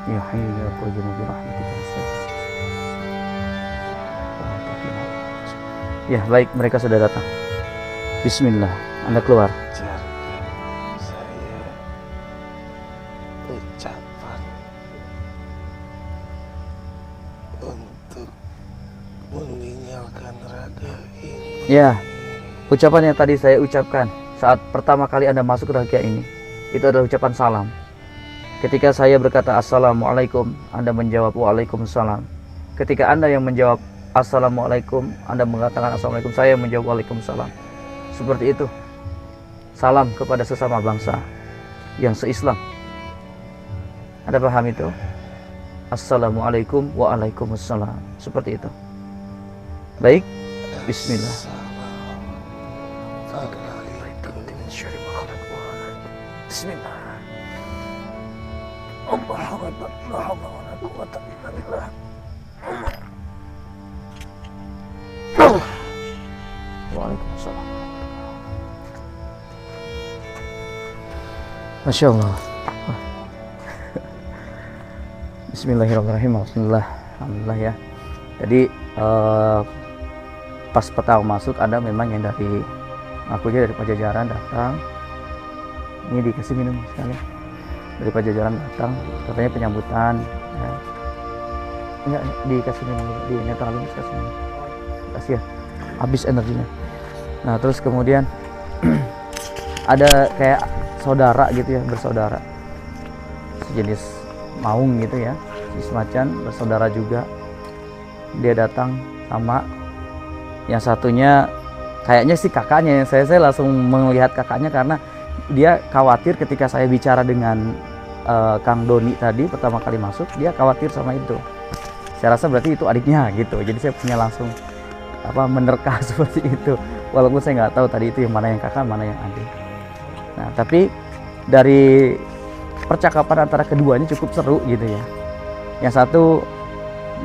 Ya hayyu ya qayyum bi rahmatika astaghfir. Ya, baik, mereka sudah datang. Bismillah. Anda keluar. Ajarkan saya ucapan untuk meninggalkan raga ini. Ya, ucapan yang tadi saya ucapkan saat pertama kali Anda masuk ke raga ini, itu adalah ucapan salam. Ketika saya berkata Assalamualaikum, Anda menjawab Waalaikumsalam. Ketika Anda yang menjawab Assalamualaikum, Anda mengatakan Assalamualaikum, saya menjawab Waalaikumsalam. Seperti itu. Salam kepada sesama bangsa yang se-Islam. Anda paham itu? Assalamualaikum Waalaikumsalam. Seperti itu. Baik. Bismillah. Bismillah. Allahu Akbar. La haula wala quwwata illa billah. Waalaikumsalam. Masya Allah. Bismillahirrahmanirrahim. Alhamdulillah ya. Jadi pas pertama masuk Anda memang yang dari akunya dari Pajajaran datang. Ini dikasih minum sekali. Dari Pajajaran datang, katanya penyambutan. Ya. Enggak, dikasih minum dulu. Di nyetar dulu, dikasih minum. Kasih ya. Habis energinya. Nah terus kemudian ada kayak saudara gitu ya, bersaudara. Sejenis maung gitu ya. Semacam bersaudara juga. Dia datang sama yang satunya kayaknya sih kakaknya. Saya langsung melihat kakaknya karena dia khawatir ketika saya bicara dengan Kang Doni tadi pertama kali masuk, dia khawatir sama itu. Saya rasa berarti itu adiknya gitu. Jadi saya punya langsung menerka seperti itu. Walaupun saya nggak tahu tadi itu yang mana yang kakak, mana yang adik. Nah, tapi dari percakapan antara keduanya cukup seru gitu ya. Yang satu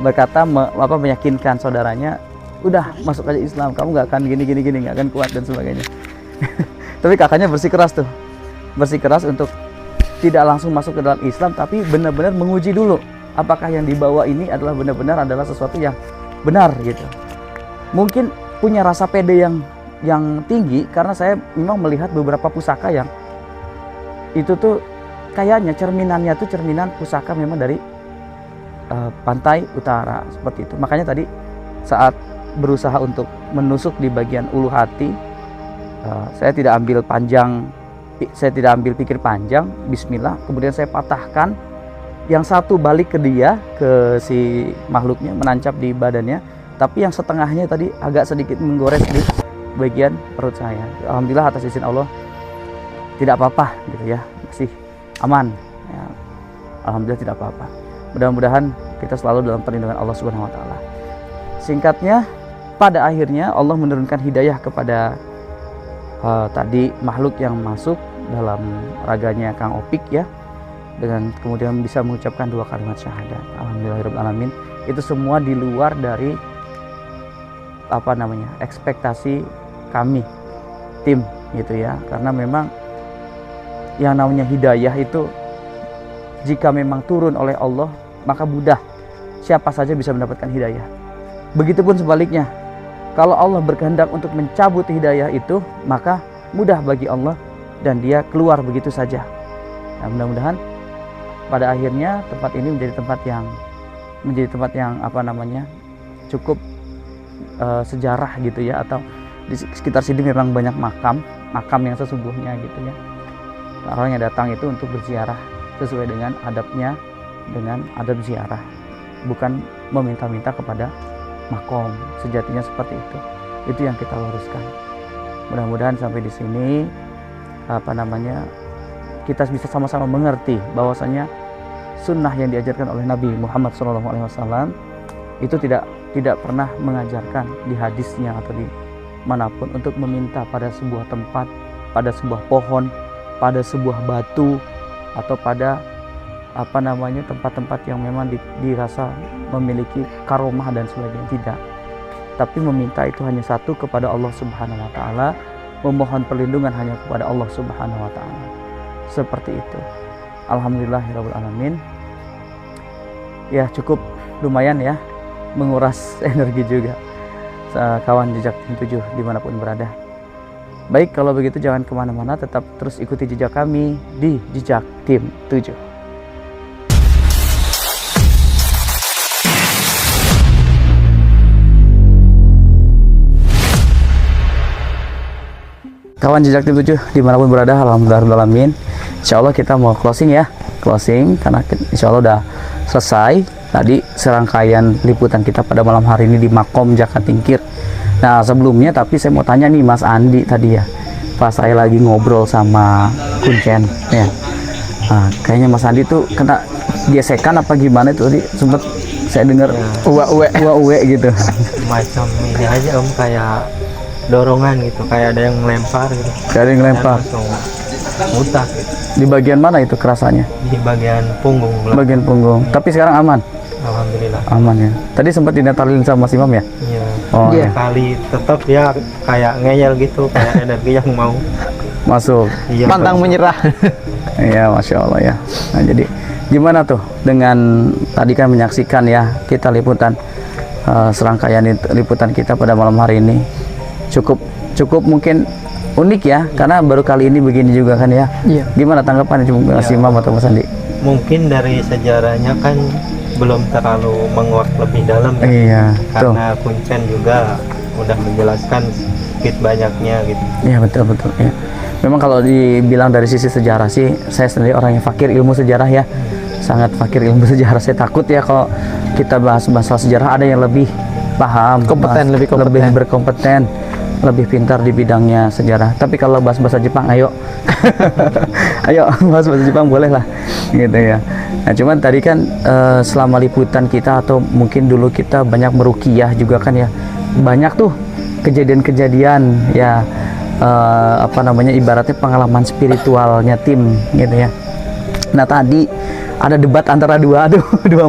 berkata meyakinkan saudaranya, udah masuk aja Islam, kamu nggak akan gini nggak akan kuat dan sebagainya. Tapi kakaknya bersikeras untuk tidak langsung masuk ke dalam Islam, tapi benar-benar menguji dulu apakah yang dibawa ini adalah benar-benar adalah sesuatu yang benar gitu. Mungkin punya rasa pede yang tinggi karena saya memang melihat beberapa pusaka yang itu tuh kayaknya cerminannya tuh cerminan pusaka memang dari pantai utara seperti itu. Makanya tadi saat berusaha untuk menusuk di bagian ulu hati, saya tidak ambil pikir panjang, bismillah, kemudian saya patahkan. Yang satu balik ke dia, ke si makhluknya, menancap di badannya, tapi yang setengahnya tadi agak sedikit menggores di bagian perut saya. Alhamdulillah atas izin Allah tidak apa-apa gitu ya, masih aman ya. Alhamdulillah tidak apa-apa. Mudah-mudahan kita selalu dalam perlindungan Allah Subhanahu wa taala. Singkatnya, pada akhirnya Allah menurunkan hidayah kepada tadi makhluk yang masuk dalam raganya Kang Opik ya, dengan kemudian bisa mengucapkan 2 kalimat syahadat. Alhamdulillahirobbilalamin. Itu semua di luar dari ekspektasi kami tim gitu ya, karena memang yang namanya hidayah itu jika memang turun oleh Allah maka mudah, siapa saja bisa mendapatkan hidayah. Begitupun sebaliknya, kalau Allah berkehendak untuk mencabut hidayah itu, maka mudah bagi Allah dan dia keluar begitu saja. Nah, mudah-mudahan pada akhirnya tempat ini menjadi tempat yang cukup sejarah gitu ya, atau di sekitar sini memang banyak makam yang sesungguhnya gitu ya. Orang yang datang itu untuk berziarah sesuai dengan adabnya, dengan adab ziarah, bukan meminta-minta kepada makom. Sejatinya seperti itu yang kita luruskan. Mudah-mudahan sampai di sini kita bisa sama-sama mengerti bahwasanya sunnah yang diajarkan oleh Nabi Muhammad SAW itu tidak pernah mengajarkan di hadisnya atau di manapun untuk meminta pada sebuah tempat, pada sebuah pohon, pada sebuah batu, atau pada tempat-tempat yang memang dirasa memiliki karomah dan sebagainya. Tidak, tapi meminta itu hanya satu, kepada Allah Subhanahu wa taala, memohon perlindungan hanya kepada Allah Subhanahu wa taala. Seperti itu. Alhamdulillahirabbil alamin. Ya, cukup lumayan ya, menguras energi juga kawan jejak tim 7 dimanapun berada. Baik, kalau begitu jangan kemana-mana, tetap terus ikuti jejak kami di Jejak Tim 7. Kawan jejak tim 7 dimanapun berada, alhamdulillahirrahmanirrahim. Insya Allah kita mau closing ya, karena insya Allah udah selesai tadi serangkaian liputan kita pada malam hari ini di Makom Jakatingkir. Nah, sebelumnya tapi saya mau tanya nih Mas Andi tadi ya, pas saya lagi ngobrol sama Kuncen ya, kayaknya Mas Andi tuh kena gesekan apa gimana itu tadi, sempat saya dengar uwe gitu. Macam ini aja Om, kayak dorongan gitu, kayak ada yang melempar gitu. Ada yang melempar. Muntah gitu. Di bagian mana itu kerasanya? Di bagian punggung. Bagian punggung. Tapi sekarang aman. Alhamdulillah. Aman ya. Tadi sempat dinetralin sama Mas Imam ya? Iya. Oh iya. Kali tetap ya kayak ngeyel gitu, kayak energi yang mau masuk. Iya, Pantang menyerah. Iya, Masya Allah ya. Nah, jadi gimana tuh dengan tadi kan menyaksikan ya kita liputan serangkaian liputan kita pada malam hari ini cukup mungkin unik ya, karena baru kali ini begini juga kan ya. Iya. Gimana tanggapannya Mas Imam atau Mas Andi? Mungkin dari sejarahnya kan belum terlalu menguak lebih dalam ya. Iya, karena Kuncen juga udah menjelaskan sedikit banyaknya gitu. Iya, betul ya. Memang kalau dibilang dari sisi sejarah sih, saya sendiri orang yang fakir ilmu sejarah ya. Sangat fakir ilmu sejarah. Saya takut ya kalau kita bahas masalah sejarah ada yang lebih paham, lebih berkompeten, lebih pintar di bidangnya sejarah. Tapi kalau bahas bahasa Jepang, ayo ayo bahas bahasa Jepang boleh lah gitu ya. Nah, cuman tadi kan selama liputan kita atau mungkin dulu kita banyak meruqyah juga kan ya, banyak tuh kejadian-kejadian ya, ibaratnya pengalaman spiritualnya tim gitu ya. Nah, tadi ada debat antara dua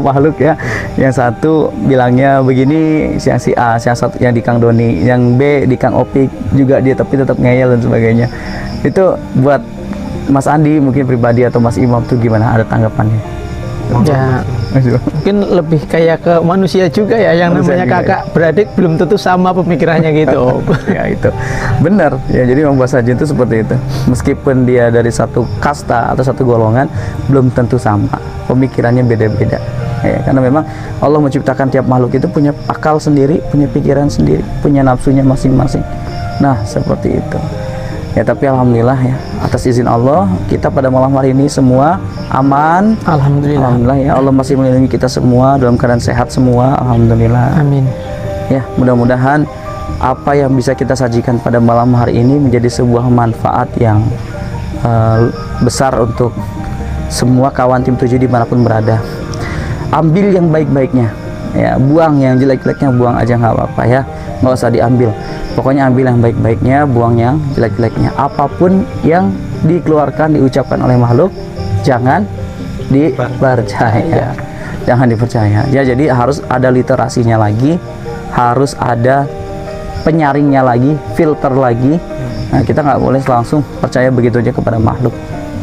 makhluk ya. Yang satu bilangnya begini, yang si A, yang satu yang di Kang Doni, yang B di Kang Opik juga dia tapi tetap ngeyel dan sebagainya. Itu buat Mas Andi mungkin pribadi atau Mas Imam tuh gimana, ada tanggapannya? Ya, mungkin lebih kayak ke manusia juga ya, yang Manusia namanya juga, kakak beradik belum tentu sama pemikirannya gitu Om. Ya itu benar ya, jadi memang bahasa jin itu seperti itu, meskipun dia dari satu kasta atau satu golongan belum tentu sama, pemikirannya beda-beda ya, karena memang Allah menciptakan tiap makhluk itu punya akal sendiri, punya pikiran sendiri, punya nafsunya masing-masing. Nah seperti itu ya, tapi alhamdulillah ya, atas izin Allah kita pada malam hari ini semua aman. Alhamdulillah ya, Allah masih melindungi kita semua dalam keadaan sehat semua, alhamdulillah. Amin. Ya, mudah-mudahan apa yang bisa kita sajikan pada malam hari ini menjadi sebuah manfaat yang besar untuk semua kawan tim 7 dimanapun berada. Ambil yang baik-baiknya ya, buang yang jelek-jeleknya, buang aja nggak apa-apa ya, nggak usah diambil. Pokoknya ambil yang baik-baiknya, buang yang jelek-jeleknya. Apapun yang dikeluarkan, diucapkan oleh makhluk, jangan dipercaya. Jangan dipercaya. Ya, jadi harus ada literasinya lagi, harus ada penyaringnya lagi, filter lagi. Nah, kita nggak boleh langsung percaya begitu aja kepada makhluk.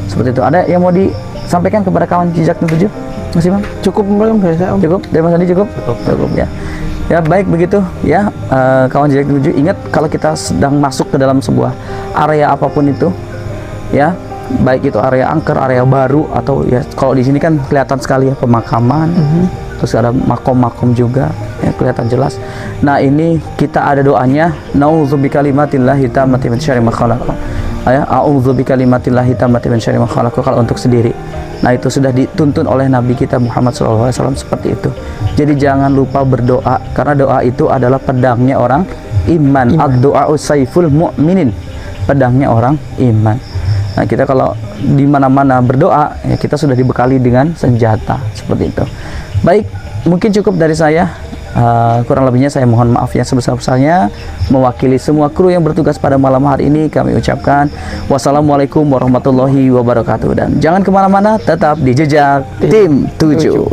Seperti itu. Ada yang mau disampaikan kepada kawan jejak 7? Masih Bang? Cukup belum biasa Om? Cukup? Dari Mas Andi cukup? Cukup ya. Ya baik begitu ya, kawan jejak 7, ingat kalau kita sedang masuk ke dalam sebuah area apapun itu ya, baik itu area angker, area baru, atau ya kalau di sini kan kelihatan sekali ya pemakaman, terus ada makom-makom juga ya, kelihatan jelas. Nah ini kita ada doanya, nauzubi kalimatillahi tammati min syarri ma khalaq ya, a'udzubi kalimatillahi tammati min syarri ma khalaq, kalau untuk sendiri. Nah itu sudah dituntun oleh Nabi kita Muhammad SAW seperti itu. Jadi jangan lupa berdoa, karena doa itu adalah pedangnya orang iman. Ad-du'a'u saiful mu'minin, pedangnya orang iman. Nah kita kalau di mana-mana berdoa ya, kita sudah dibekali dengan senjata seperti itu. Baik, mungkin cukup dari saya. Kurang lebihnya saya mohon maaf yang sebesar-besarnya. Mewakili semua kru yang bertugas pada malam hari ini, kami ucapkan wassalamualaikum warahmatullahi wabarakatuh. Dan jangan kemana-mana, tetap di jejak tim 7.